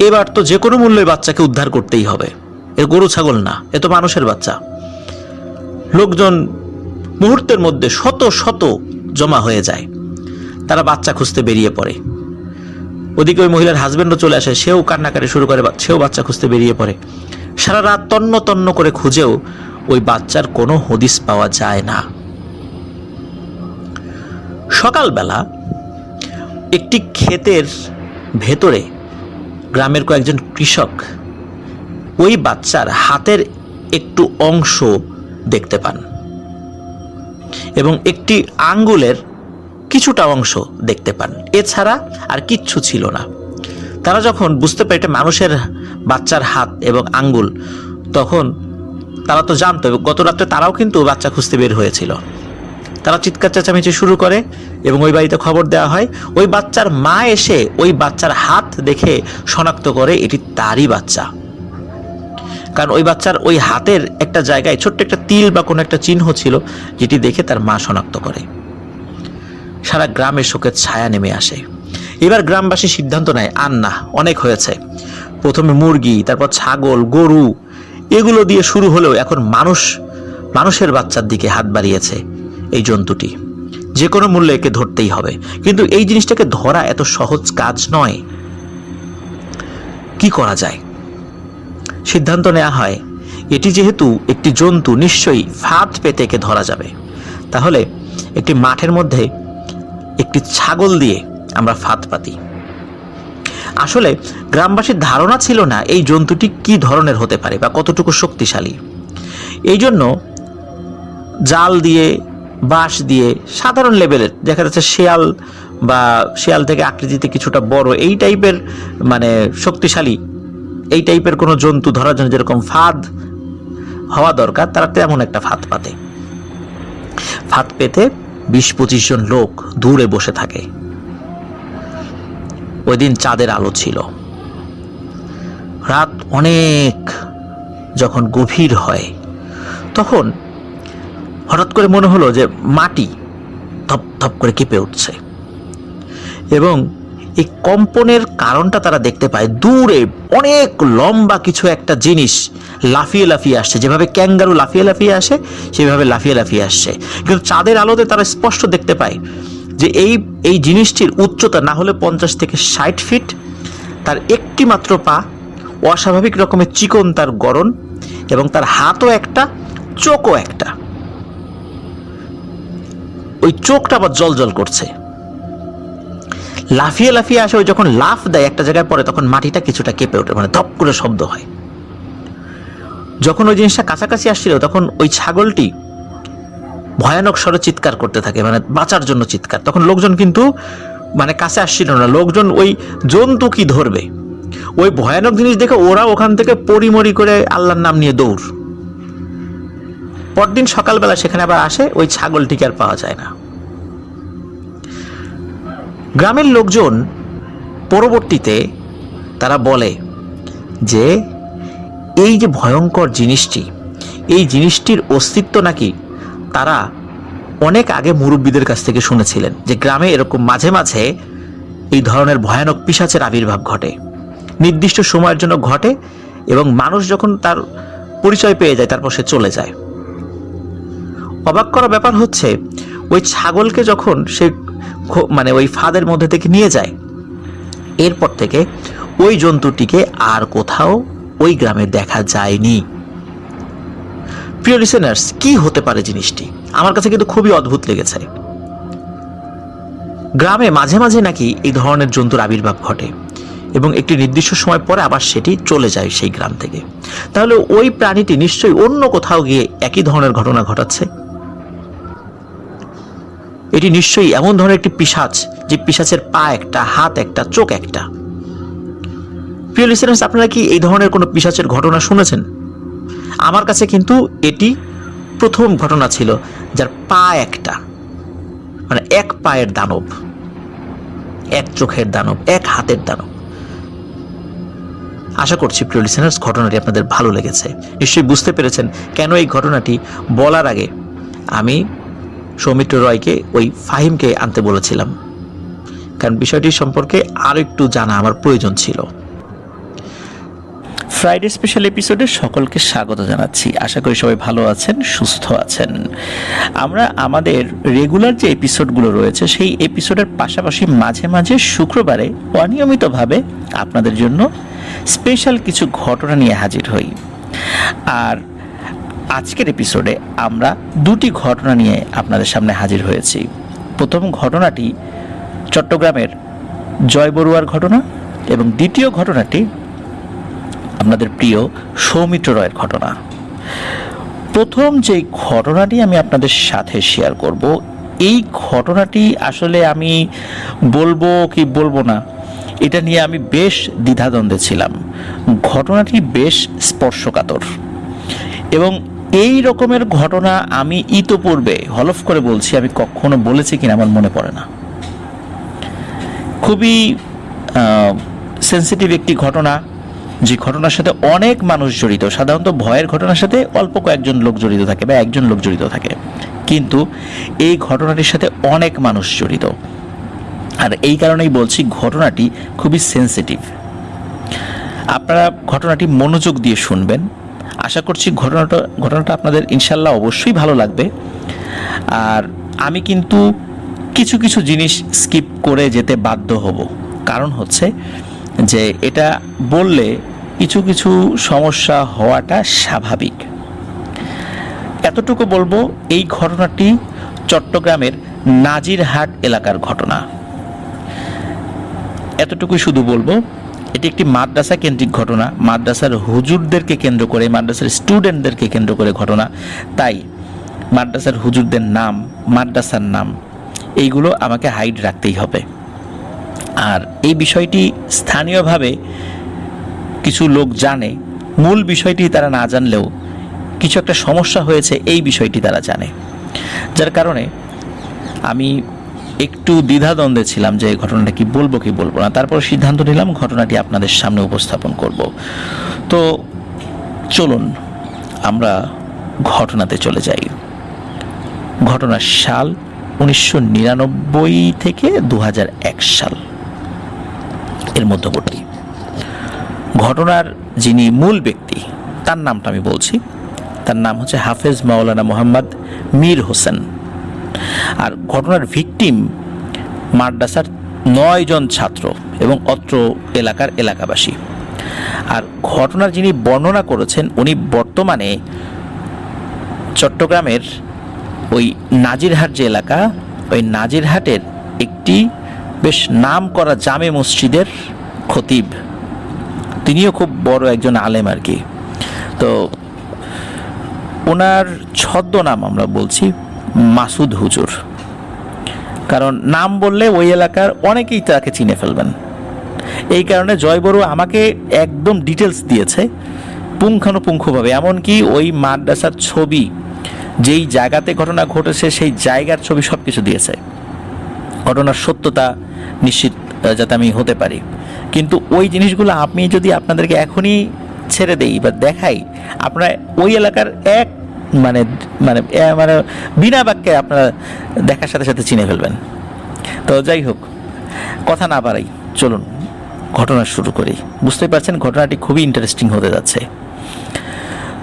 এবার তো যে কোনো মূল্যে বাচ্চাকে উদ্ধার করতেই হবে, এ গরু ছাগল না, এ তো মানুষের বাচ্চা। লোকজন মুহূর্তের মধ্যে শত শত জমা হয়ে যায়, তারা বাচ্চা খুঁজতে বেরিয়ে পড়ে। ওদিকে ওই মহিলার হাজবেন্ডও চলে আসে, সেও কান্নাকাটি শুরু করে, সেও বাচ্চা খুঁজতে বেরিয়ে পড়ে। সারা রাত তন্ন তন্ন করে খুঁজেও ওই বাচ্চার কোনো হদিস পাওয়া যায় না। সকালবেলা একটি ক্ষেতের ভেতরে গ্রামের কয়েকজন কৃষক ওই বাচ্চার হাতের একটু অংশ দেখতে পান এবং একটি আঙ্গুলের কিছুটা অংশ দেখতে পান, এছাড়া আর কিচ্ছু ছিল না। তারা যখন বুঝতে পারে এটা মানুষের বাচ্চার হাত এবং আঙ্গুল, তখন তারা তো জানতো, গত রাত্রে তারাও কিন্তু বাচ্চা খুঁজতে বের হয়েছিল। তারা চিৎকার চেঁচামেচি শুরু করে এবং ওই বাড়িতে খবর দেওয়া হয়। ওই বাচ্চার মা এসে ওই বাচ্চার হাত দেখে শনাক্ত করে এটি তারই বাচ্চা, কারণ ওই বাচ্চার ওই হাতের একটা জায়গায় ছোট্ট একটা তিল বা কোনো একটা চিহ্ন ছিল, যেটি দেখে তার মা শনাক্ত করে। সারা গ্রামে শোকের ছায়া নেমে আসে। এবার গ্রামবাসী সিদ্ধান্ত নেয়, আর না, অনেক হয়েছে। প্রথমে মুরগি, তারপর ছাগল, গরু, এগুলো দিয়ে শুরু হলেও এখন মানুষের বাচ্চার দিকে হাত বাড়িয়েছে এই জন্তুটি। যে কোনো মূল্যে একে ধরতেই হবে। কিন্তু এই জিনিসটাকে ধরা এত সহজ কাজ নয়। কি করা যায়? সিদ্ধান্ত নেওয়া হয়, এটি যেহেতু একটি জন্তু, নিশ্চয়ই ফাঁদ পেতে একে ধরা যাবে। তাহলে একটি মাঠের মধ্যে একটি ছাগল দিয়ে আমরা ফাঁদ পাতি। আসলে গ্রামবাসীর ধারণা ছিল না এই জন্তুটি কি ধরনের হতে পারে বা কতটুকু শক্তিশালী। এই জন্য জাল দিয়ে, বাঁশ দিয়ে, সাধারণ লেভেলের, দেখা যাচ্ছে শেয়াল বা শেয়াল থেকে আকৃতিতে কিছুটা বড়, এই টাইপের শক্তিশালী, এই টাইপের কোনো জন্তু ধরার জন্য যেরকম ফাঁদ হওয়া দরকার তারা তেমন একটা ফাঁদ পাতে। ফাঁদ পেতে 20-25 জন লোক দূরে বসে থাকে। ওই দিন চাঁদের আলো ছিল। রাত অনেক যখন গভীর হয় তখন হঠাৎ করে মনে হলো যে মাটি ধপ ধপ করে কেঁপে উঠছে, এবং এই কম্পনের কারণটা তারা দেখতে পায় দূরে অনেক লম্বা কিছু একটা জিনিস লাফিয়ে লাফিয়ে আসছে। যেভাবে ক্যাঙ্গারু লাফিয়ে লাফিয়ে আসে সেভাবে লাফিয়ে লাফিয়ে আসছে, কিন্তু চাঁদের আলোতে তারা স্পষ্ট দেখতে পায় যে এই জিনিসটির উচ্চতা না হলে 50 থেকে 60 ফিট, তার একটি মাত্র পা, অস্বাভাবিক রকমের চিকন তার গড়ন, এবং তার হাতও একটা, চোখও একটা। ওই চোখটা আবার জল জল করছে। লাফিয়ে লাফিয়ে আসে, ওই যখন লাফ দেয় একটা জায়গায় পড়ে তখন মাটিটা কিছুটা কেঁপে ওঠে, মানে ধপ করে শব্দ হয়। যখন ওই জিনিসটা কাছাকাছি আসছিল তখন ওই ছাগলটি ভয়ানক স্বরে চিৎকার করতে থাকে, মানে বাঁচার জন্য চিৎকার। তখন লোকজন কিন্তু মানে কাছে আসছিল না, লোকজন ওই জন্তু কি ধরবে, ওই ভয়ানক জিনিস দেখে ওরা ওখান থেকে পরিমরি করে আল্লাহর নাম নিয়ে দৌড়। পরদিন সকালবেলা সেখানে আবার আসে, ওই ছাগলটিকে আর পাওয়া যায় না। গ্রামের লোকজন পরবর্তীতে তারা বলে যে এই যে ভয়ঙ্কর জিনিসটি, এই জিনিসটির অস্তিত্ব নাকি তারা অনেক আগে মুরব্বীদের কাছ থেকে শুনেছিলেন, যে গ্রামে এরকম মাঝে মাঝে এই ধরনের ভয়ানক পিশাচের আবির্ভাব ঘটে, নির্দিষ্ট সময়ের জন্য ঘটে, এবং মানুষ যখন তার পরিচয় পেয়ে যায় তারপর সে চলে যায়। অবাক করা ব্যাপার হচ্ছে, ওই ছাগলকে যখন সে মানে ওই ফাঁদের মধ্যে থেকে নিয়ে যায়, এরপর থেকে ওই জন্তুটিকে আর কোথাও ওই গ্রামে দেখা যায়নি। প্রিয় লিসেনার্স, কি হতে পারে জিনিসটি? আমার কাছে কিন্তু খুবই অদ্ভুত লেগেছে। গ্রামে মাঝে মাঝে নাকি এই ধরনের জন্তুর আবির্ভাব ঘটে, এবং একটি নির্দিষ্ট সময় পরে আবার সেটি চলে যায় সেই গ্রাম থেকে। তাহলে ওই প্রাণীটি নিশ্চয়ই অন্য কোথাও গিয়ে একই ধরনের ঘটনা ঘটাচ্ছে। এটি নিশ্চয়ই এমন ধরনের একটি পিশাচ, যে পিশাচের পা একটা, হাত একটা, চোখ একটা। প্রিয় লিসেনার্স, আপনারা কি এই ধরনের কোনো পিশাচের ঘটনা শুনেছেন? আমার কাছে কিন্তু এটি প্রথম ঘটনা ছিল, যার পা একটা, মানে এক পায়ের দানব, এক চোখের দানব, এক হাতের দানব। আশা করছি প্রিয় লিসেনার্স ঘটনাটি আপনাদের ভালো লেগেছে। নিশ্চয়ই বুঝতে পেরেছেন কেন এই ঘটনাটি বলার আগে আমি সৌমিত্র রয়কে ওই ফাহিমকে আনতে বলেছিলাম, কারণ বিষয়টি সম্পর্কে আরো একটু জানা আমার প্রয়োজন ছিল। ফ্রাইডে স্পেশাল এপিসোডে সকলকে স্বাগত জানাচ্ছি। আশা করি সবাই ভালো আছেন, সুস্থ আছেন। আমরা আমাদের রেগুলার যে এপিসোডগুলো রয়েছে সেই এপিসোডের পাশাপাশি মাঝে মাঝে শুক্রবারে অনিয়মিতভাবে আপনাদের জন্য স্পেশাল কিছু ঘটনা নিয়ে হাজির হই। আর আজকের এপিসোডে আমরা দুটি ঘটনা নিয়ে আপনাদের সামনে হাজির হয়েছি। প্রথম ঘটনাটি চট্টগ্রামের জয় বড়ুয়ার ঘটনা, এবং দ্বিতীয় ঘটনাটি আপনাদের প্রিয় সৌমিত্র রয়ের ঘটনা। প্রথম যে ঘটনাটি আমি আপনাদের সাথে শেয়ার করব, এই ঘটনাটি আসলে আমি বলবো কি বলবো না, এটা নিয়ে আমি বেশ দ্বিধাদ্বন্দ্বে ছিলাম। ঘটনাটি বেশ স্পর্শকাতর, এবং এই রকমের ঘটনা আমি ইতোপূর্বে হলফ করে বলছি আমি কখনো বলেছি কিনা আমার মনে পড়ে না। খুবই সেন্সিটিভ একটি ঘটনা, যে ঘটনার সাথে অনেক মানুষ জড়িত। সাধারণত ভয়ের ঘটনার সাথে অল্প কয়েকজন লোক জড়িত থাকে বা একজন লোক জড়িত থাকে, কিন্তু এই ঘটনাটির সাথে অনেক মানুষ জড়িত। আর এই কারণেই বলছি ঘটনাটি খুবই সেন্সিটিভ। আপনারা ঘটনাটি মনোযোগ দিয়ে শুনবেন। আশা করছি ঘটনাটা আপনাদের ইনশাল্লাহ অবশ্যই ভালো লাগবে। আর আমি কিন্তু কিছু কিছু জিনিস স্কিপ করে যেতে বাধ্য হব, কারণ হচ্ছে যে এটা বললে কিছু কিছু সমস্যা হওয়াটা স্বাভাবিক। এতটুকু বলবো, এই ঘটনাটি চট্টগ্রামের নাজিরহাট এলাকার ঘটনা। এতটুকুই শুধু বলবো, এটি একটি মাদ্রাসা কেন্দ্রিক ঘটনা, মাদ্রাসার হুজুরদেরকে কেন্দ্র করে, মাদ্রাসার স্টুডেন্টদেরকে কেন্দ্র করে ঘটনা। তাই মাদ্রাসার হুজুরদের নাম, মাদ্রাসার নাম, এইগুলো আমাকে হাইড রাখতেই হবে। আর এই বিষয়টি স্থানীয়ভাবে কিছু লোক জানে, মূল বিষয়টি তারা না জানলেও কিছু একটা সমস্যা হয়েছে এই বিষয়টি তারা জানে, যার কারণে আমি একটু দ্বিধাদ্বন্দ্বে ছিলাম যে ঘটনাটা কি বলবো না। তারপর সিদ্ধান্ত নিলাম ঘটনাটি আপনাদের সামনে উপস্থাপন করব। তো চলুন আমরা ঘটনাতে চলে যাই। ঘটনার সাল 1999 থেকে 2001 সাল এর মধ্যবর্তী। ঘটনার যিনি মূল ব্যক্তি তার নামটা আমি বলছি, তার নাম হচ্ছে হাফেজ মাওলানা মোহাম্মদ মীর হোসেন। আর ঘটনার ভিকটিম মাদ্রাসার 9 জন ছাত্র এবং অত্র এলাকার এলাকাবাসী। আর ঘটনার যিনি বর্ণনা করেছেন উনি বর্তমানে চট্টগ্রামের ওই নাজিরহাট যে এলাকা, ওই নাজিরহাটের একটি বেশ নাম করা জামে মসজিদের খতিব। তিনিও খুব বড় একজন আলেম আর কি। তো ওনার ছদ্মনাম আমরা বলছি মাসুদ হুজুর, কারণ নাম বললে ওই এলাকার অনেকেই তাকে চিনে ফেলবেন। এই কারণে জয় বড়ুয়া আমাকে একদম ডিটেলস দিয়েছে পুঙ্খানুপুঙ্খভাবে, এমনকি ওই মাদ্রাসার ছবি, যেই জায়গাতে ঘটনা ঘটেছে সেই জায়গার ছবি সব কিছু দিয়েছে, ঘটনার সত্যতা নিশ্চিত যাতে আমি হতে পারি। কিন্তু ওই জিনিসগুলো আমি যদি আপনাদেরকে এখনই ছেড়ে দেই বা দেখাই, আপনারা ওই এলাকার এক মানে মানে মানে বিনা বাক্যে আপনারা দেখার সাথে সাথে চিনে ফেলবেন। তো যাই হোক, কথা না বাড়াই, চলুন ঘটনা শুরু করি। বুঝতেই পারছেন ঘটনাটি খুবই ইন্টারেস্টিং হতে যাচ্ছে।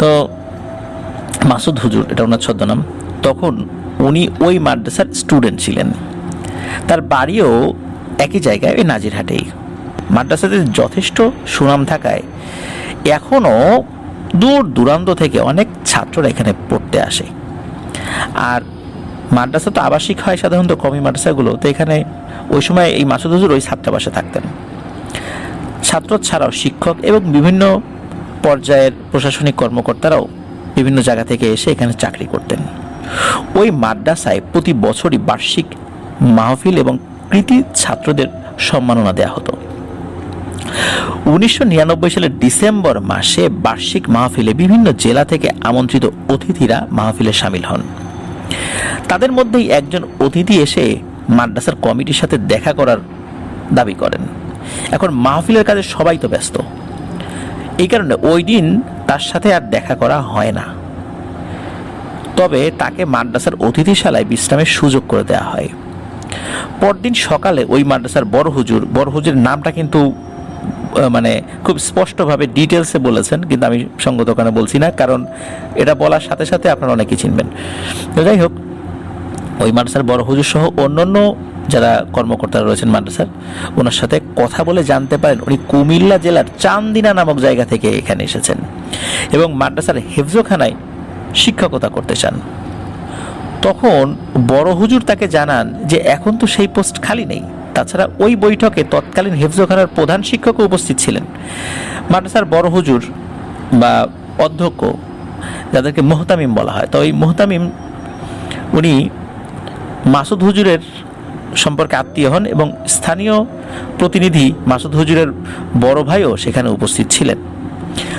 তো মাসুদ হুজুর, এটা ওনার ছদ্মনাম, তখন উনি ওই মাদ্রাসার স্টুডেন্ট ছিলেন। তার বাড়িও একই জায়গায়, ওই নাজিরহাটেই। মাদ্রাসাতে যথেষ্ট সুনাম থাকায় এখনও দূর দূরান্ত থেকে অনেক ছাত্ররা এখানে পড়তে আসে। আর মাদ্রাসা তো আবাসিক হয় সাধারণত কমি মাদ্রাসাগুলো, তো এখানে ওই সময় এই মাসুদ হুজুর ওই ছাত্রাবাসে থাকতেন। ছাত্র ছাড়াও শিক্ষক এবং বিভিন্ন পর্যায়ের প্রশাসনিক কর্মকর্তারাও বিভিন্ন জায়গা থেকে এসে এখানে চাকরি করতেন। ওই মাদ্রাসায় প্রতি বছরই বার্ষিক মাহফিল এবং কৃতি ছাত্রদের সম্মাননা দেওয়া হতো। 1999 সালের ডিসেম্বর মাসে বার্ষিক মাহফিলে বিভিন্ন জেলা থেকে আমন্ত্রিত অতিথিরা মাহফিলে সামিল হন। তাদের মধ্যেই একজন অতিথি এসে মাদ্রাসার কমিটির সাথে দেখা করার দাবি করেন। এখন মাহফিলের কাজে সবাই তো ব্যস্ত, এই কারণে ওই দিন তার সাথে আর দেখা করা হয় না। তবে তাকে মাদ্রাসার অতিথিশালায় বিশ্রামের সুযোগ করে দেওয়া হয়। পরদিন সকালে ওই মাদ্রাসার বড় হুজুরের নামটা কিন্তু মানে খুব স্পষ্টভাবে ডিটেলসে বলেছেন, কিন্তু আমি সঙ্গত কারণে বলছি না, কারণ এটা বলার সাথে সাথে আপনারা অনেকেই চিনবেন। তো যাই হোক, ওই মাদ্রাসার বড় হুজুর সহ অন্যান্য যারা কর্মকর্তারা রয়েছেন মাদ্রাসার, ওনার সাথে কথা বলে জানতে পারেন উনি কুমিল্লা জেলার চান্দিনা নামক জায়গা থেকে এখানে এসেছেন এবং মাদ্রাসার হেফজোখানায় শিক্ষকতা করতে চান। তখন বড় হুজুর তাকে জানান যে এখন তো সেই পোস্ট খালি নেই। তাছাড়া ওই বৈঠকে তৎকালীন হেফজোখানার প্রধান শিক্ষকও উপস্থিত ছিলেন। মাদ্রাসার বড় হুজুর বা অধ্যক্ষ, যাদেরকে মোহতামিম বলা হয়, তো ওই মোহতামিম উনি মাসুদ হুজুরের সম্পর্কে আত্মীয় হন এবং স্থানীয় প্রতিনিধি মাসুদ হুজুরের বড় ভাইও সেখানে উপস্থিত ছিলেন।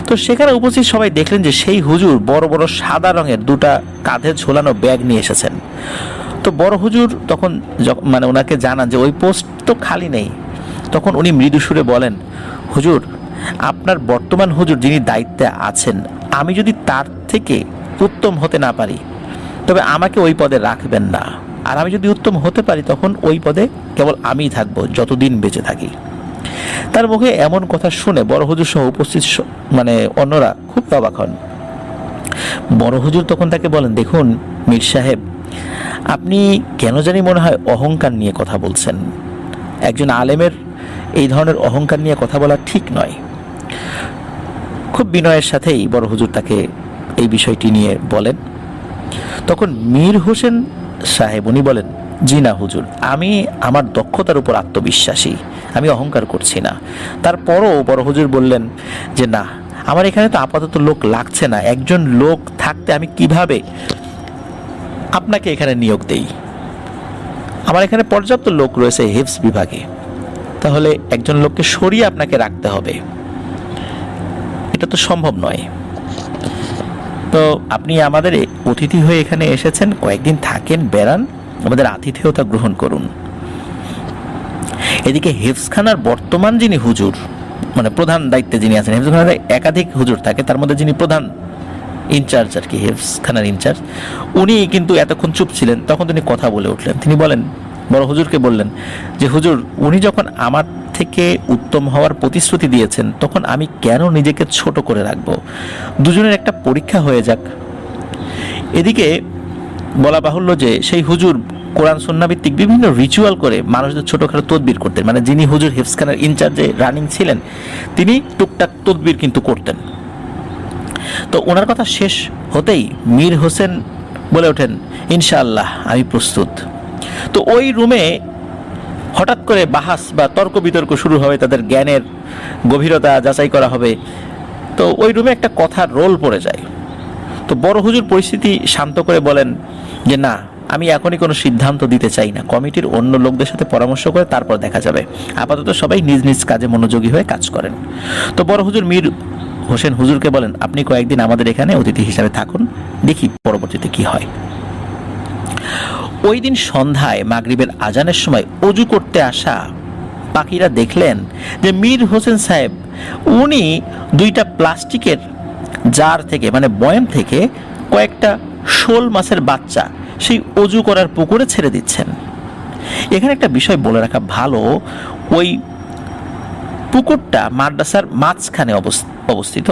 তো সেখানে উপস্থিত সবাই দেখলেন যে সেই হুজুর বড় বড় সাদা রঙের দুটা কাঁধে ঝোলানো ব্যাগ নিয়ে এসেছেন। তো বড় হুজুর তখন মানে ওনাকে জানান যে ওই পোস্ট তো খালি নেই। তখন উনি মৃদু সুরে বলেন, হুজুর, আপনার বর্তমান হুজুর যিনি দায়িত্বে আছেন, আমি যদি তার থেকে উত্তম হতে না পারি তবে আমাকে ওই পদে রাখবেন না, আর আমি যদি উত্তম হতে পারি তখন ওই পদে কেবল আমিই থাকবো যতদিন বেঁচে থাকি। তার মুখে এমন কথা শুনে বড় হুজুর সহ উপস্থিত মানে অন্যরা খুব অবাক হন। বড় হুজুর তখন তাকে বলেন, দেখুন মীর সাহেব, আপনি কেন জানি মনে হয় অহংকার নিয়ে কথা বলছেন। একজন আলেমের এই ধরনের অহংকার নিয়ে কথা বলা ঠিক নয়। খুব বিনয়ের সাথেই বড় হুজুর তাকে এই বিষয়টি নিয়ে বলেন। তখন মীর হোসেন সাহেব উনি বলেন, জি না হুজুর, আমি আমার দক্ষতার উপর আত্মবিশ্বাসী, আমি অহংকার করছি না। তারপরও বড় হুজুর বললেন যে না, আমার এখানে তো আপাতত লোক লাগছে না, একজন লোক থাকতে আমি কিভাবে আপনাকে এখানে নিয়োগ দেই? আমার এখানে পর্যাপ্ত লোক রয়েছে হিফজ বিভাগে, তাহলে একজন লোককে সরিয়ে আপনাকে রাখতে হবে, এটা তো সম্ভব নয়। তো আপনি আমাদের অতিথি হয়ে এখানে এসেছেন, কয়েকদিন থাকেন, বেড়ান, আমাদের আতিথেয়তা গ্রহণ করুন। এদিকে হেফজখানার বর্তমান যিনি হুজুর, মানে প্রধান দায়িত্বে যিনি আছেন, হেফজখানার একাধিক হুজুর থাকে, তার মধ্যে যিনি প্রধান ইনচার্জ আর কি, হেফজখানার ইনচার্জ, উনি কিন্তু এতক্ষণ চুপ ছিলেন। তখন তিনি কথা বলে উঠলেন। তিনি বলেন, বড় হুজুরকে বললেন যে হুজুর, উনি যখন আমার থেকে উত্তম হওয়ার প্রতিশ্রুতি দিয়েছেন, তখন আমি কেন নিজেকে ছোট করে রাখবো? দুজনের একটা পরীক্ষা হয়ে যাক। এদিকে বলা বাহুল্য যে সেই হুজুর কোরআন সুন্নাহ ভিত্তিক বিভিন্ন রিচুয়াল করে মানুষদের ছোটখাটো তদবির করতেন। মানে যিনি হুজুর হেফজখানার ইনচার্জে রানিং ছিলেন, তিনি টুকটাক তদবির কিন্তু করতেন। তো ওনার কথা শেষ হতেই মীর হোসেন বলে ওঠেন, ইনশাআল্লাহ আমি প্রস্তুত। তো ওই রুমে হঠাৎ করে বাহাস বা তর্ক বিতর্ক শুরু হবে, তাদের জ্ঞানের গভীরতা যাচাই করা হবে। তো ওই রুমে একটা কথার রোল পড়ে যায়। তো বড় হুজুর পরিস্থিতি শান্ত করে বলেন যে না, আমি এখনই কোনো সিদ্ধান্ত দিতে চাই না, কমিটির অন্য লোকদের সাথে পরামর্শ করে তারপর দেখা যাবে, আপাতত সবাই নিজ নিজ কাজে মনোযোগী হয়ে কাজ করেন। তো বড় হুজুর মীর হোসেন হুজুরকে বলেন, আপনি কয়েকদিন আমাদের এখানে অতিথি হিসাবে থাকুন, দেখি পরবর্তীতে কি হয়। ওই দিন সন্ধ্যায় মাগরিবের আজানের সময় অজু করতে আসা পাখিরা দেখলেন যে মীর হোসেন সাহেব উনি দুইটা প্লাস্টিকের জার থেকে, মানে বয়াম থেকে কয়েকটা শোল মাছের বাচ্চা সেই অজু করার পুকুরে ছেড়ে দিচ্ছেন। এখানে একটা বিষয় বলে রাখা ভালো, ওই পুকুরটা মাদ্রাসার মাঝখানে অবস্থিত,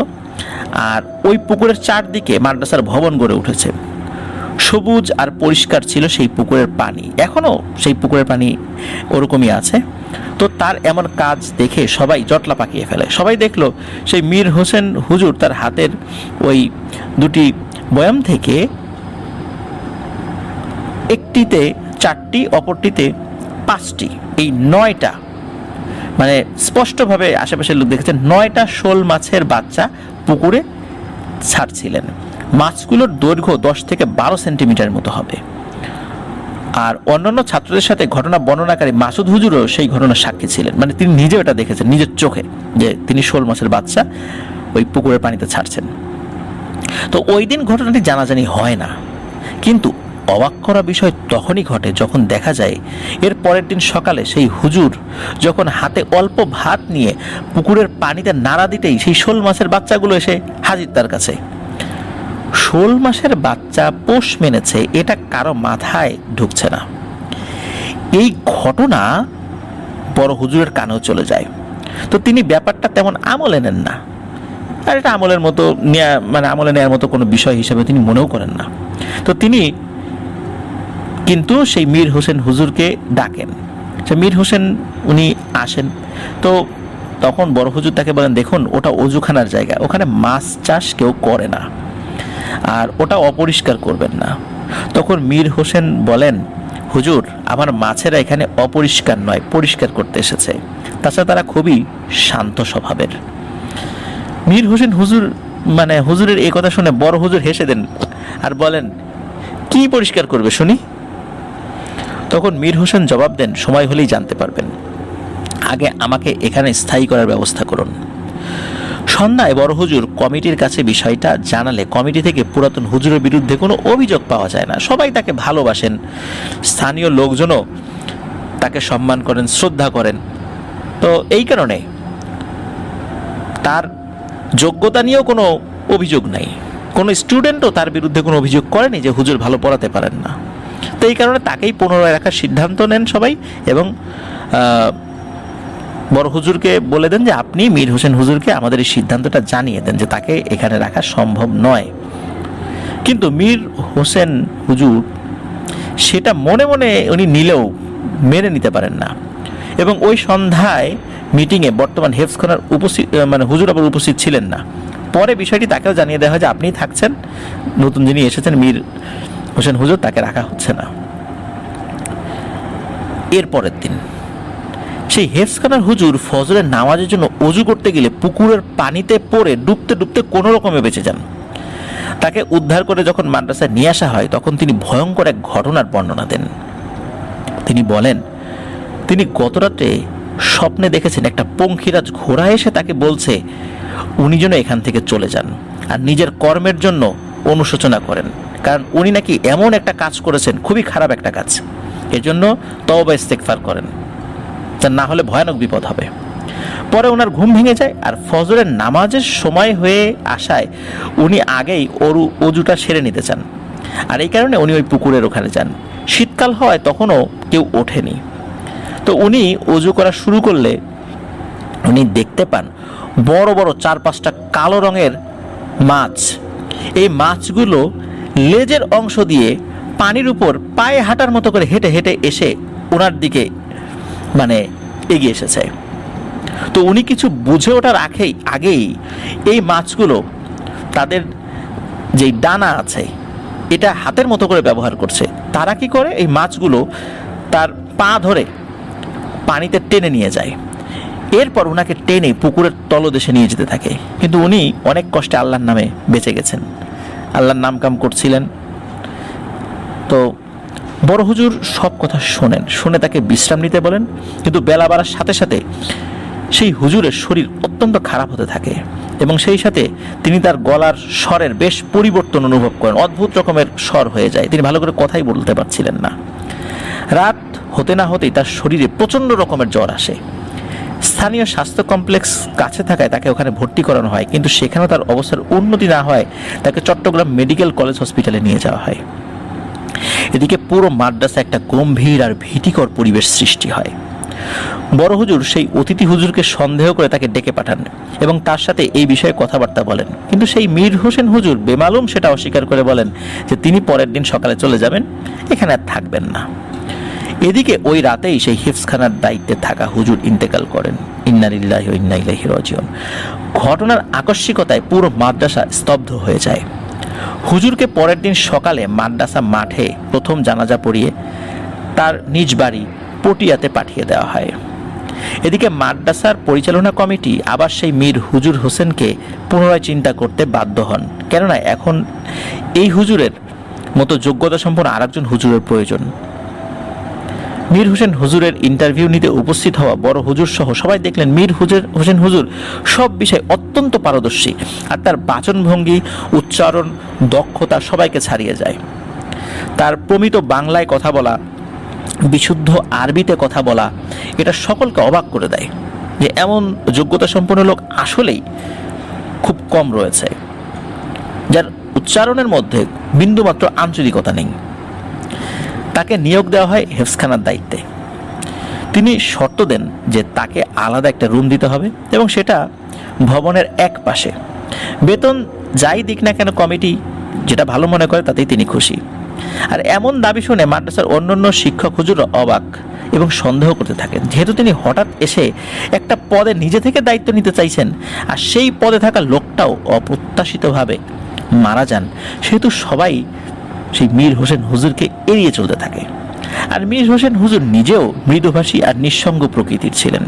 আর ওই পুকুরের চারদিকে মাদ্রাসার ভবন গড়ে উঠেছে। সবুজ আর পরিষ্কার ছিল সেই পুকুরের পানি, এখনও সেই পুকুরের পানি ওরকমই আছে। তো তার এমন কাজ দেখে সবাই জটলা পাকিয়ে ফেলে। সবাই দেখলো সেই মীর হোসেন হুজুর তার হাতের ওই দুটি বয়াম থেকে একটিতে 4টি, অপরটিতে 5টি, এই 9টা, মানে স্পষ্টভাবে আশেপাশের লোক দেখেছেন 9টা শোল মাছের বাচ্চা পুকুরে ছাড়ছিলেন। মাছগুলোর দৈর্ঘ্য 10 থেকে 12 সেন্টিমিটার মতো হবে। আর অন্যান্য ছাত্রদের সাথে ঘটনা বর্ণনাকারী মাসুদ হুজুরও সেই ঘটনার সাক্ষী ছিলেন। মানে তিনি নিজেও এটা দেখেছেন নিজের চোখে, যে তিনি শোল মাছের বাচ্চা ওই পুকুরের পানিতে ছাড়ছেন। তো ওই দিন ঘটনাটি জানাজানি হয় না, কিন্তু অবাক করা বিষয় তখনই ঘটে যখন দেখা যায় এর পরের দিন সকালে সেই হুজুর যখন হাতে অল্প ভাত নিয়ে পুকুরের পানিতে নাড়া দিতেই সেই শোল মাছের বাচ্চাগুলো এসে হাজির তার কাছে। শোল মাছের বাচ্চা পোষ মেনেছে, এটা কারো মাথায় ঢুকছে না। এই ঘটনা বড় হুজুরের কানেও চলে যায়। তো তিনি ব্যাপারটা তেমন আমলে নেন না, আর এটা আমলের মতো আমলে নেওয়ার মতো কোনো বিষয় হিসেবে তিনি মনেও করেন না। তো তিনি কিন্তু সেই মীর হোসেন হুজুরকে ডাকেন। সে মীর হোসেন উনি আসেন। তো তখন বড় হুজুর তাকে বলেন, দেখুন ওটা অজুখানার জায়গা, ওখানে মাছ চাষ কেউ করে না, আর ওটা অপরিষ্কার করবেন না। তখন মীর হোসেন বলেন, হুজুর আমার মাছেরা এখানে অপরিষ্কার নয়, পরিষ্কার করতে এসেছে, তাছাড়া তারা খুবই শান্ত স্বভাবের। মীর হোসেন হুজুরের এই কথা শুনে বড় হুজুর হেসে দেন আর বলেন, কি পরিষ্কার করবে শুনি? তখন মীর হোসেন জবাব দেন, সময় হলেই জানতে পারবেন, আগে আমাকে এখানে স্থায়ী করার ব্যবস্থা করুন। সন্ধ্যায় বড় হুজুর কমিটির কাছে বিষয়টা জানালে কমিটি থেকে পুরাতন হুজুরের বিরুদ্ধে কোনো অভিযোগ পাওয়া যায় না। সবাই তাকে ভালোবাসেন, স্থানীয় লোকজনও তাকে সম্মান করেন, শ্রদ্ধা করেন। তো এই কারণে তার যোগ্যতা নিয়েও কোনো অভিযোগ নাই, কোনো স্টুডেন্টও তার বিরুদ্ধে কোনো অভিযোগ করেনি যে হুজুর ভালো পড়াতে পারেন না। তো এই কারণে তাকেই পুনরায় রাখার সিদ্ধান্ত নেন সবাই, এবং বড় হুজুরকে বলে দেন যে আপনি মীর হোসেন হুজুরকে আমাদের এই সিদ্ধান্তটা জানিয়ে দেন যে তাকে এখানে রাখা সম্ভব নয়। কিন্তু মীর হোসেন হুজুর সেটা মনে মনে উনি নিলেও মেনে নিতে পারেন না, এবং ওই সন্ধ্যায় মিটিংয়ে বর্তমান হেফজখানার হুজুর আবার উপস্থিত ছিলেন না। পরে বিষয়টি তাকেও জানিয়ে দেওয়া হয় যে আপনি থাকছেন, নতুন যিনি এসেছেন মীর হোসেন হুজুর, তাকে রাখা হচ্ছে না। এর পরের দিন সেই হেফজখানার হুজুর ফজরের নামাজের জন্য অজু করতে গেলে পুকুরের পানিতে পড়ে ডুবতে ডুবতে কোনো রকমে বেঁচে যান। তাকে উদ্ধার করে যখন মাদ্রাসায় নিয়ে আসা হয় তখন তিনি ভয়ঙ্কর এক ঘটনার বর্ণনা দেন। তিনি বলেন, তিনি গতরাতে স্বপ্নে দেখেছেন একটা পঙ্খিরাজ ঘোড়া এসে তাকে বলছে উনি যেন এখান থেকে চলে যান, আর নিজের কর্মের জন্য অনুশোচনা করেন, কারণ উনি নাকি এমন একটা কাজ করেছেন, খুবই খারাপ একটা কাজ, এজন্য তওবা ইস্তেগফার করেন, তা না হলে ভয়ানক বিপদ হবে। পরে ওনার ঘুম ভেঙে যায়, আর ফজরের নামাজের সময় হয়ে আসায় উনি আগেই অজুটা সেরে নিতে চান, আর এই কারণে উনি ওই পুকুরের ওখানে যান। শীতকাল হওয়ায় তখনও কেউ ওঠেনি। তো উনি অজু করা শুরু করলে উনি দেখতে পান বড় বড় 4-5টা কালো রঙের মাছ। এই মাছগুলো লেজের অংশ দিয়ে পানির উপর পায়ে হাঁটার মতো করে হেঁটে হেঁটে এসে ওনার দিকে এগিয়ে এসেছে। তো উনি কিছু বুঝে ওঠার আগেই এই মাছগুলো তাদের যেই ডানা আছে এটা হাতের মতো করে ব্যবহার করছে। তারা কি করে, এই মাছগুলো তার পা ধরে পানিতে টেনে নিয়ে যায়, এরপর ওনাকে টেনে পুকুরের তলদেশে নিয়ে যেতে থাকে। কিন্তু উনি অনেক কষ্টে আল্লাহর নামে বেঁচে গেছেন, আল্লাহর নাম কাম করছিলেন। তো বড় হুজুর সব কথা শোনেন, শুনে তাকে বিশ্রাম নিতে বলেন। কিন্তু বেলা বাড়ার সাথে সাথে সেই হুজুরের শরীর অত্যন্ত খারাপ হতে থাকে, এবং সেই সাথে তিনি তার গলার স্বরের বেশ পরিবর্তন অনুভব করেন, অদ্ভুত রকমের স্বর হয়ে যায়, তিনি ভালো করে কথাই বলতে পারছিলেন না। রাত হতে না হতেই তার শরীরে প্রচণ্ড রকমের জ্বর আসে। স্থানীয় স্বাস্থ্য কমপ্লেক্স কাছে থাকায় তাকে ওখানে ভর্তি করানো হয়, কিন্তু সেখানেও তার অবস্থার উন্নতি না হয় তাকে চট্টগ্রাম মেডিকেল কলেজ হসপিটালে নিয়ে যাওয়া হয়। এদিকে পুরো মাদ্রাসা একটা গম্ভীর আর ভীতিকর পরিবেশ সৃষ্টি হয়। বড় হুজুর সেই অতিথি হুজুরকে সন্দেহ করে তাকে ডেকে পাঠান এবং তার সাথে এই বিষয়ে কথাবার্তা বলেন, কিন্তু সেই মীর হোসেন হুজুর বেমালুম সেটা অস্বীকার করে বলেন যে তিনি পরের দিন সকালে চলে যাবেন, এখানে আর থাকবেন না। এদিকে ওই রাতেই সেই হিফজখানার দায়িত্বে থাকা হুজুর ইন্তেকাল করেন। ইন্না লিল্লাহি ওয়া ইন্না ইলাইহি রাজিউন। ঘটনার আকস্মিকতায় পুরো মাদ্রাসা স্তব্ধ হয়ে যায়। হুজুরকে পরের দিন সকালে মাদ্রাসা মাঠে প্রথম জানাজা পড়িয়ে তার নিজ বাড়ি পটিয়াতে পাঠিয়ে দেওয়া হয়। এদিকে মাদ্রাসার পরিচালনা কমিটি আবার সেই মীর হুজুর হোসেনকে পুনরায় চিন্তা করতে বাধ্য হন, কেননা এখন এই হুজুরের মতো যোগ্যতা সম্পন্ন আরেকজন হুজুরের প্রয়োজন। মীর হোসেন হুজুরের ইন্টারভিউ নিতে উপস্থিত হওয়া বড় হুজুর সহ সবাই দেখলেন মীর হোসেন হুজুর সব বিষয়ে অত্যন্ত পারদর্শী, আর তার বাচনভঙ্গি, উচ্চারণ, দক্ষতা সবাইকে ছাড়িয়ে যায়। তার প্রমিত বাংলায় কথা বলা, বিশুদ্ধ আরবিতে কথা বলা, এটা সকলকে অবাক করে দেয় যে এমন যোগ্যতা সম্পন্ন লোক আসলেই খুব কম রয়েছে, যার উচ্চারণের মধ্যে বিন্দুমাত্র আঞ্চলিকতা নেই। তাকে নিয়োগ দেওয়া হয় হেফজখানার দায়িত্বে। তিনি শর্ত দেন যে তাকে আলাদা একটা রুম দিতে হবে, এবং সেটা ভবনের এক পাশে। বেতন যাই দিক না কেন কমিটি যেটা ভালো মনে করে তাতেই তিনি খুশি। আর এমন দাবি শুনে মাদ্রাসার অন্যান্য শিক্ষক হুজুর অবাক এবং সন্দেহ করতে থাকেন, যেহেতু তিনি হঠাৎ এসে একটা পদে নিজে থেকে দায়িত্ব নিতে চাইছেন, আর সেই পদে থাকা লোকটাও অপ্রত্যাশিতভাবে মারা যান, সেহেতু সবাই সেই মীর হোসেন হুজুরকে এড়িয়ে চলতে থাকে। আর মীর হোসেন হুজুর নিজেও মৃদুভাষী আর নিঃসঙ্গ প্রকৃতির ছিলেন।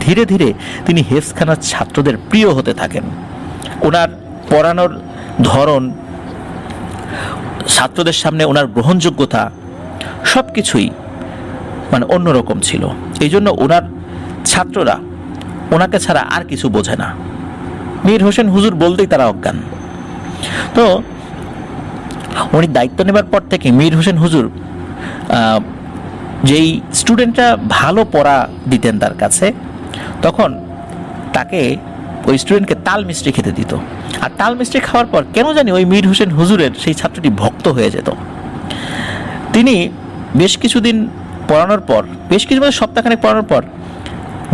ধীরে ধীরে তিনি হেফজখানার ছাত্রদের প্রিয় হতে থাকেন। ওনার পড়ানোর ধরন, ছাত্রদের সামনে ওনার গ্রহণযোগ্যতা সব কিছুই অন্যরকম ছিল। এই জন্য ওনার ছাত্ররা ওনাকে ছাড়া আর কিছু বোঝে না। মীর হোসেন হুজুর বলতেই তারা অজ্ঞান। তো উনি দায়িত্ব নেবার পর থেকে মীর হোসেন হুজুর যেই স্টুডেন্টরা ভালো পড়া দিতেন তার কাছে, তখন তাকে ওই স্টুডেন্টকে তাল মিষ্টি খেতে দিত। আর তাল মিষ্টি খাওয়ার পর কেন জানি ওই মীর হোসেন হুজুরের সেই ছাত্রটি ভক্ত হয়ে যেত। তিনি বেশ কিছুদিন পড়ানোর পর, বেশ কিছু সপ্তাহখানেক পড়ানোর পর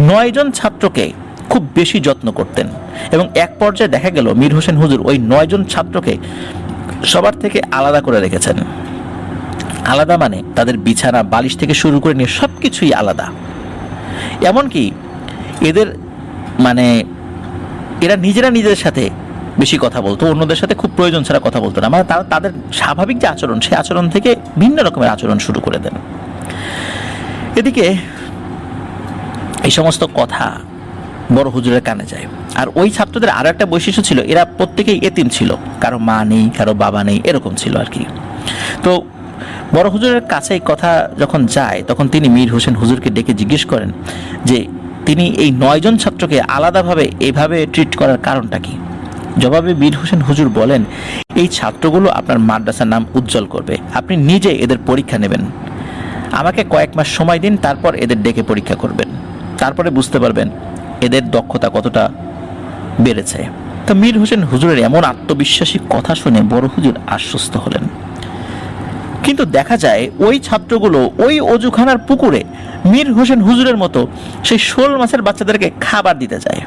9 জন ছাত্রকে খুব বেশি যত্ন করতেন, এবং এক পর্যায়ে দেখা গেল মীর হোসেন হুজুর ওই 9 জন ছাত্রকে সবার থেকে আলাদা করে রেখেছেন। আলাদা মানে তাদের বিছানা, বালিশ থেকে শুরু করে নিয়ে সব কিছুই আলাদা। এমনকি এদের এরা নিজেরা নিজেদের সাথে বেশি কথা বলতো, অন্যদের সাথে খুব প্রয়োজন ছাড়া কথা বলতো না। তারা তাদের স্বাভাবিক যে আচরণ, সেই আচরণ থেকে ভিন্ন রকমের আচরণ শুরু করে দেন। এদিকে এই সমস্ত কথা বড় হুজুরের কানে যায়। আর ওই ছাত্রদের আরো একটা বৈশিষ্ট্য ছিল, এরা প্রত্যেকেই এতিম ছিল, কারো মা নেই, কারো বাবা নেই, এরকম ছিল আর কি। তো বড় হুজুরের কাছে এই কথা যখন যায়, তখন তিনি মীর হোসেন হুজুরকে ডেকে জিজ্ঞেস করেন যে তিনি এই 9 জন ছাত্রকে আলাদাভাবে এভাবে ট্রিট করার কারণটা কি। জবাবে মীর হোসেন হুজুর বলেন, এই ছাত্রগুলো আপনার মাদ্রাসার নাম উজ্জ্বল করবে, আপনি নিজে এদের পরীক্ষা নেবেন। আমাকে কয়েক মাস সময় দিন, তারপর এদের ডেকে পরীক্ষা করবেন, তারপরে বুঝতে পারবেন এদের দক্ষতা কতটা বেড়েছে। তো মীর হোসেন হুজুরের এমন আত্মবিশ্বাসী কথা শুনে বড় হুজুর আশ্বস্ত হলেন। কিন্তু দেখা যায় ওই ছাত্রগুলো ওই অজুখানার পুকুরে মীর হোসেন হুজুরের মতো সেই শোল মাছের বাচ্চাদেরকে খাবার দিতে যায়।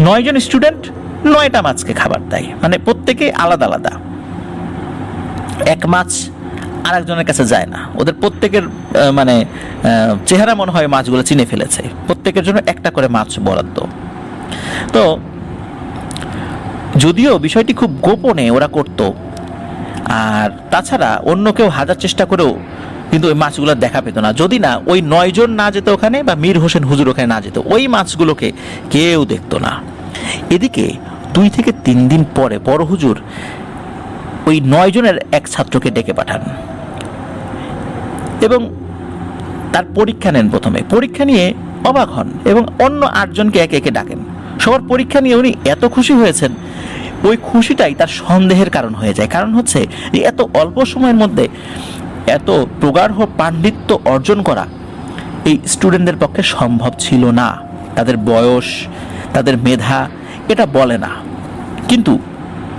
9 জন স্টুডেন্ট 9টা মাছকে খাবার দেয়, মানে প্রত্যেকে আলাদা আলাদা। এক মাছ আর একজনের কাছে যায় না, ওদের প্রত্যেকের মানে চেহারা মনে হয় মাছগুলো চিনে ফেলেছে। প্রত্যেকের জন্য একটা করে মাছ বরাদ্দ। তো যদিও বিষয়টি খুব গোপনে ওরা করত, আর তাছাড়া অন্য কেউ হাজার চেষ্টা করেও কিন্তু ওই মাছগুলো দেখা পেত না, যদি না ওই 9 জন না যেত ওখানে, বা মীর হোসেন হুজুর ওখানে না যেত, ওই মাছগুলোকে কেউ দেখতো না। এদিকে 2 থেকে 3 দিন পরে বড় হুজুর ওই 9 জনের এক ছাত্রকে ডেকে পাঠান এবং তার পরীক্ষা নেন। প্রথমে পরীক্ষা নিয়ে অবাক হন এবং অন্য 8 জনকে একে একে ডাকেন। সবার পরীক্ষা নিয়ে উনি এত খুশি হয়েছেন, ওই খুশিটাই তার সন্দেহের কারণ হয়ে যায়। কারণ হচ্ছে যে এত অল্প সময়ের মধ্যে এত প্রগাঢ় পাণ্ডিত্য অর্জন করা এই স্টুডেন্টদের পক্ষে সম্ভব ছিল না। তাদের বয়স, তাদের মেধা এটা বলে না, কিন্তু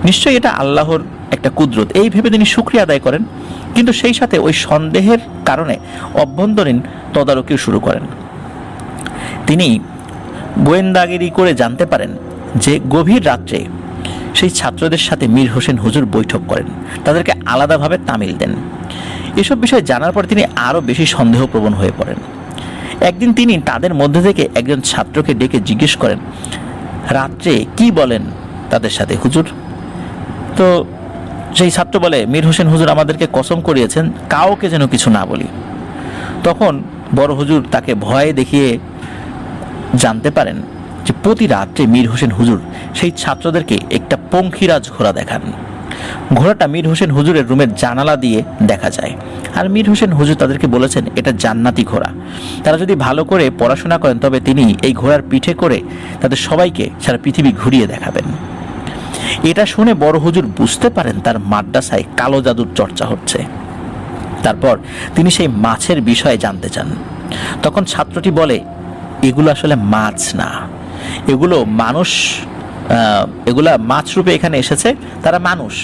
নিশ্চয়ই এটা আল্লাহর একটা কুদরত, এই ভেবে তিনি শুকরিয়া আদায় করেন। কিন্তু সেই সাথে ওই সন্দেহের কারণে অভ্যন্তরীণ তদারকিও শুরু করেন। তিনি গোয়েন্দাগিরি করে জানতে পারেন যে গভীর রাত্রে সেই ছাত্রদের সাথে মীর হোসেন হুজুর বৈঠক করেন, তাদেরকে আলাদাভাবে তামিল দেন। এসব বিষয় জানার পর তিনি আরও বেশি সন্দেহপ্রবণ হয়ে পড়েন। একদিন তিনি তাদের মধ্যে থেকে একজন ছাত্রকে ডেকে জিজ্ঞেস করেন, রাত্রে কি বলেন তাদের সাথে হুজুর? তো সেই ছাত্র বলে, মীর হোসেন হুজুর আমাদেরকে কসম করিয়েছেন কাউকে যেন কিছু না বলি। তখন বড় হুজুর তাকে ভয় দেখিয়ে জানতে পারেন যে প্রতি রাত্রে মীর হোসেন হুজুর সেই ছাত্রদেরকে একটা পঙ্খিরাজ ঘোড়া দেখান। ঘোড়াটা মীর হোসেন হুজুরের রুমের জানালা দিয়ে দেখা যায়, আর মীর হোসেন হুজুর তাদেরকে বলেছেন এটা জান্নাতি ঘোড়া। তারা যদি ভালো করে পড়াশোনা করেন তবে তিনি এই ঘোড়ার পিঠে করে তাদের সবাইকে সারা পৃথিবী ঘুরিয়ে দেখাবেন। এটা শুনে বড় হুজুর বুঝতে পারেন তার মাদ্রাসায় কালো জাদুর চর্চা হচ্ছে। তারপর তিনি সেই মাছের বিষয়ে জানতে চান। তখন ছাত্রটি বলে, এগুলো আসলে মাছ না, এগুলো মানুষ, এগুলা মাছ রূপে এখানে এসেছে, তারা মানুষ।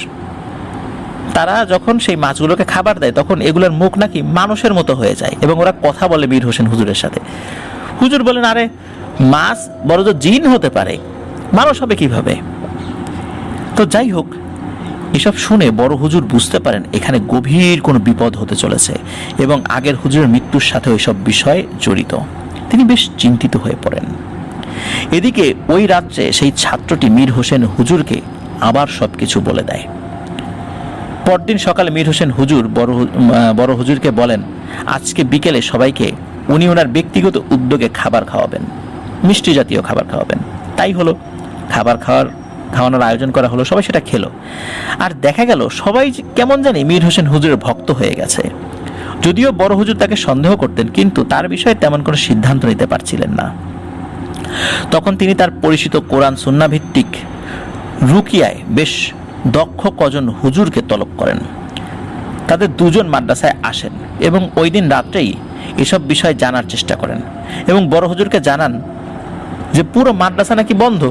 তারা যখন সেই মাছগুলোকে খাবার দেয় তখন এগুলোর মুখ নাকি মানুষের মতো হয়ে যায় এবং ওরা কথা বলে মীর হোসেন হুজুরের সাথে। হুজুর বলেন, আরে মাছ বড় তো জিন হতে পারে, মানুষ হবে কিভাবে? তো যাই হোক, এসব শুনে বড় হুজুর বুঝতে পারেন এখানে গভীর কোনো বিপদ হতে চলেছে এবং আগের হুজুরের মৃত্যুর সাথে ওইসব বিষয় জড়িত। তিনি বেশ চিন্তিত হয়ে পড়েন। এদিকে ওই রাত্রে সেই ছাত্রটি মীর হোসেন হুজুরকে আবার সবকিছু বলে দেয়। পরদিন সকালে মীর হোসেন হুজুর বড় হুজুরকে বলেন, আজকে বিকেলে সবাইকে উনি ওনার ব্যক্তিগত উদ্যোগে খাবার খাওয়াবেন, মিষ্টি জাতীয় খাবার খাওয়াবেন। তাই হলো, খাওয়ানোর আয়োজন করা হলো, সবাই সেটা খেলো। আর দেখা গেল সবাই কেমন জানি মীর হোসেন হুজুরের ভক্ত হয়ে গেছে। যদিও বড় হুজুর তাকে সন্দেহ করতেন, কিন্তু তার বিষয়ে তেমন কোনো সিদ্ধান্ত নিতে পারছিলেন না। তখন তিনি তার পরিচিত কোরআন সুন্নাহ ভিত্তিক রুকিয়ায় বেশ দক্ষ কজন হুজুরকে তলব করেন। তাদের 2 জন মাদ্রাসায় আসেন এবং ওই দিন রাত্রেই এসব বিষয় জানার চেষ্টা করেন এবং বড় হুজুরকে জানান যে পুরো মাদ্রাসা নাকি বন্ধ।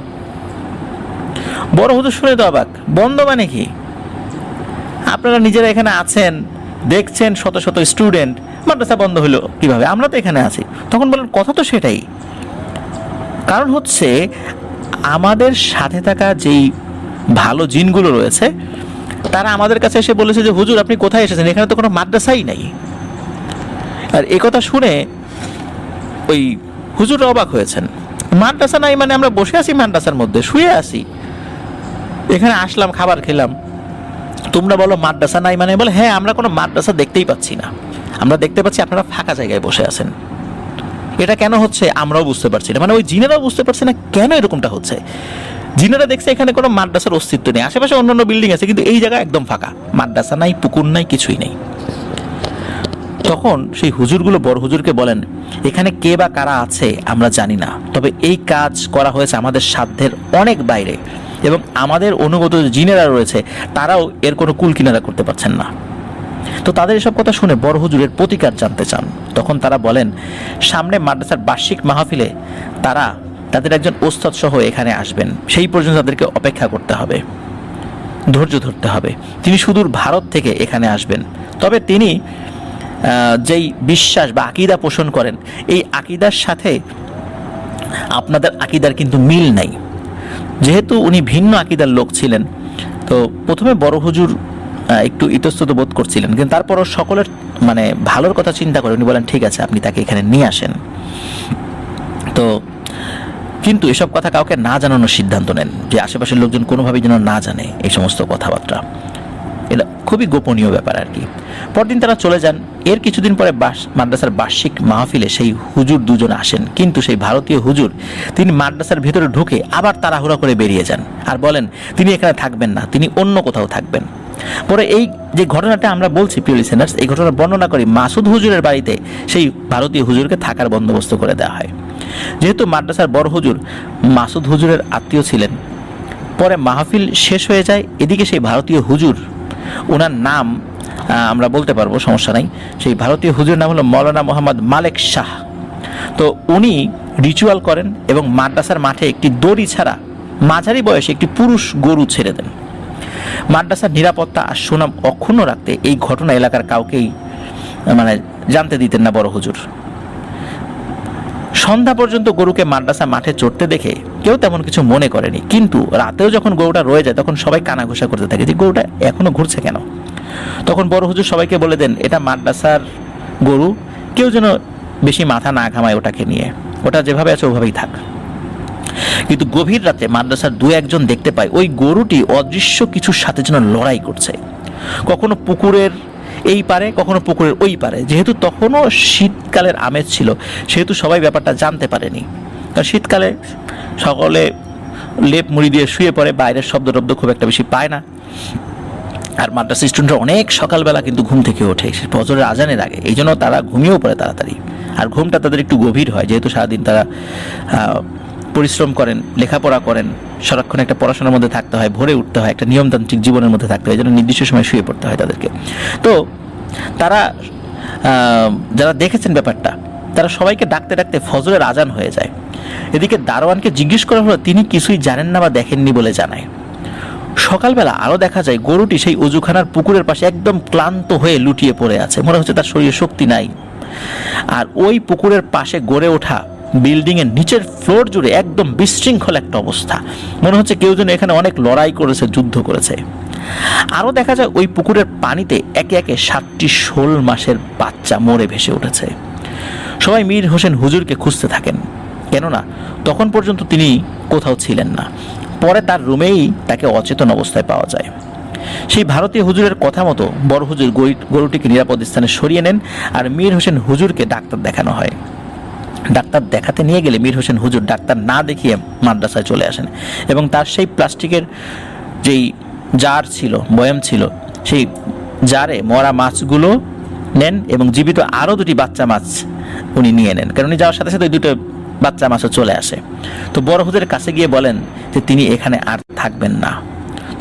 বড় হুজুর শুনে তো অবাক, বন্ধ মানে কি? আপনারা নিজেরা এখানে আছেন, দেখছেন শত শত স্টুডেন্ট, মাদ্রাসা বন্ধ হলো কিভাবে? আমরা তো এখানে আছি। তখন বলেন, কথা তো সেটাই, কারণ হচ্ছে আমাদের সাথে থাকা যেই ভালো জিনগুলো রয়েছে তারা আমাদের কাছে এসে বলেছে যে হুজুর আপনি কোথায় এসেছেন, এখানে তো কোনো মাদ্রাসাই নাই। আর এই কথা শুনে ওই হুজুর অবাক হয়েছেন। মাদ্রাসা নাই মানে আমরা বসে আছি মাদ্রাসার মধ্যে, শুয়ে আছি, এখানে আসলাম, খাবার খেলাম, তোমরা বলো মাদ্রাসা নাই মানে? বলে, হ্যাঁ আমরা কোনো মাদ্রাসা দেখতেই পাচ্ছি না, আমরা দেখতে পাচ্ছি আপনারা ফাঁকা জায়গায় বসে আছেন। এটা কেন হচ্ছে আমরাও বুঝতে পারছি না, মানে ওই জিনেরাও বুঝতে পারছে না কেন এরকমটা হচ্ছে। জিনেরা দেখছে এখানে কোনো মাদ্রাসার অস্তিত্ব নেই, আশেপাশে অন্যান্য বিল্ডিং আছে কিন্তু এই জায়গা একদম ফাঁকা, মাদ্রাসা নাই, পুকুর নাই, কিছুই নেই। তখন সেই হুজুরগুলো বড় হুজুরকে বলেন, এখানে কে বা কারা আছে আমরা জানি না, তবে এই কাজ করা হয়েছে আমাদের সাধ্যের অনেক বাইরে, এবং আমাদের অনুগত জিনেরা রয়েছে তারাও এর কোনো কুল কিনারা করতে পারছেন না। তো তাদের এসব কথা শুনে বড় হুজুরের প্রতিকার জানতে চান। তখন তারা বলেন, সামনে মাদ্রাসার বার্ষিক মাহফিলে তারা তাদের একজন ওস্তাদ সহ এখানে আসবেন, সেই পর্যন্ত তাদেরকে অপেক্ষা করতে হবে, ধৈর্য ধরতে হবে। তিনি সুদূর ভারত থেকে এখানে আসবেন, তবে তিনি যেই বিশ্বাস বা আকীদা পোষণ করেন এই আকীদার সাথে আপনাদের আকীদার কিন্তু মিল নাই। যেহেতু উনি ভিন্ন আকীদার লোক ছিলেন, তো প্রথমে বড় হুজুর একটু ইতস্তত বোধ করছিলেন, কিন্তু তারপরও সকলের মানে ভালোর কথা চিন্তা করে উনি বলেন, ঠিক আছে আপনি তাকে এখানে নিয়ে আসেন। তো কিন্তু এসব কথা কাউকে না জানানোর সিদ্ধান্ত নেন, যে আশেপাশের লোকজন কোনোভাবেই যেন না জানে এই সমস্ত কথাবার্তা। এটা খুবই গোপনীয় ব্যাপার আর কি। পরদিন তারা চলে যান। এর কিছুদিন পরে মাদ্রাসার বার্ষিক মাহফিলে সেই হুজুর দুজন আসেন, কিন্তু সেই ভারতীয় হুজুর তিনি মাদ্রাসার ভিতরে ঢুকে আবার তাড়াহুড়া করে বেরিয়ে যান আর বলেন তিনি এখানে থাকবেন না, তিনি অন্য কোথাও থাকবেন। পরে এই যে ঘটনাটা আমরা বলছি প্রিয় লিসেনার্স, এই ঘটনা বর্ণনা করি মাসুদ হুজুরের বাড়িতে সেই ভারতীয় হুজুরকে থাকার বন্দোবস্ত করে দেওয়া হয়। যেহেতু মাদ্রাসার বড় হুজুর মাসুদ হুজুরের আত্মীয় ছিলেন, পরে মাহফিল শেষ হয়ে যায়। এদিকে সেই ভারতীয় হুজুর, ওনার নাম আমরা বলতে পারবো, সমস্যা নাই, সেই ভারতীয় হুজুরের নাম হলো মৌলানা মোহাম্মদ মালেক শাহ। তো উনি রিচুয়াল করেন এবং মাদ্রাসার মাঠে একটি দড়ি ছাড়া মাঝারি বয়সে একটি পুরুষ গরু ছেড়ে দেন। মাদ্রাসার নিরাপত্তা আর সুনাম অক্ষুণ্ণ রাখতে এই ঘটনা এলাকার কাউকেই মানে জানতে দিতেন না বড় হুজুর। সন্ধ্যা পর্যন্ত গরুকে মাদ্রাসা মাঠে চড়তে দেখে কেউ তেমন কিছু মনে করেনি, কিন্তু রাতেও যখন গরুটা রয়ে যায় তখন সবাই কানাঘুষা করতে থাকে যে গরুটা এখনো ঘুরছে কেন। তখন বড় হুজুর সবাইকে বলে দেন, এটা মাদ্রাসার গরু, কেউ যেন বেশি মাথা না ঘামায় ওটাকে নিয়ে, ওটা যেভাবে আছে ওভাবেই থাক। কিন্তু গভীর রাতে মাদ্রাসার দু একজন দেখতে পায় ওই গরুটি অদৃশ্য কিছুর সাথে যেন লড়াই করছে, কখনো পুকুরের এই পারে কখনো পুকুরের ওই পারে। যেহেতু তখনও শীতকালের আমেজ ছিল, সেহেতু সবাই ব্যাপারটা জানতে পারেনি, কারণ শীতকালে সকলে লেপ মুড়ি দিয়ে শুয়ে পড়ে, বাইরের শব্দ টব্দ খুব একটা বেশি পায় না। আর মাদ্রাসা স্টুডেন্টরা অনেক সকালবেলা কিন্তু ঘুম থেকে ওঠে ফজরের আজানের আগে, এই জন্য তারা ঘুমিয়েও পড়ে তাড়াতাড়ি, আর ঘুমটা তাদের একটু গভীর হয়, যেহেতু সারাদিন তারা পরিশ্রম করেন, লেখাপড়া করেন, সারাক্ষণ একটা পড়াশোনার মধ্যে থাকতে হয়, ভোরে উঠতে হয়, একটা নিয়মতান্ত্রিক জীবনের মধ্যে থাকতে হয়, এই জন্য নির্দিষ্ট সময় শুয়ে পড়তে হয় তাদেরকে। তো তারা যারা দেখেছেন ব্যাপারটা, তারা সবাইকে ডাকতে ডাকতে ফজরের আজান হয়ে যায়। এদিকে দারোয়ানকে জিজ্ঞেস করা হলো, তিনি কিছুই জানেন না বা দেখেননি বলে জানায়। সকালবেলা আরও দেখা যায় গরুটি সেই অজুখানার পুকুরের পাশে একদম ক্লান্ত হয়ে লুটিয়ে পড়ে আছে, মনে হচ্ছে তার শরীরে শক্তি নাই। আর ওই পুকুরের পাশে গড়ে ওঠা বিল্ডিং এর নিচের ফ্লোর জুড়ে একদম বিশৃঙ্খল একটা অবস্থা, মনে হচ্ছে কেউ যেন এখানে অনেক লড়াই করেছে, যুদ্ধ করেছে। আরও দেখা যায় ওই পুকুরের পানিতে একে একে 7টি শোল মাসের বাচ্চা মরে ভেসে উঠেছে। সবাই মীর হোসেন হুজুরকে খুঁজতে থাকেন, কেননা তখন পর্যন্ত তিনি কোথাও ছিলেন না। পরে তার রুমেই তাকে অচেতন অবস্থায় পাওয়া যায়। সেই ভারতীয় হুজুরের কথা মতো বড় হুজুর গরুটিকে নিরাপদ স্থানে সরিয়ে নেন, আর মীর হোসেন হুজুরকে ডাক্তার দেখানো হয়। ডাক্তার দেখাতে নিয়ে গেলে মীর হোসেন হুজুর ডাক্তার না দেখিয়ে মাদ্রাসায় চলে আসেন এবং তার সেই প্লাস্টিকের যেই জার ছিল, বয়াম ছিল, সেই জারে মরা মাছগুলো নেন এবং জীবিত আরও 2টি বাচ্চা মাছ উনি নিয়ে নেন, কারণ উনি যাওয়ার সাথে সাথে 2টো বাচ্চা মাছও চলে আসে। তো বড় হুজুরের কাছে গিয়ে বলেন যে তিনি এখানে আর থাকবেন না।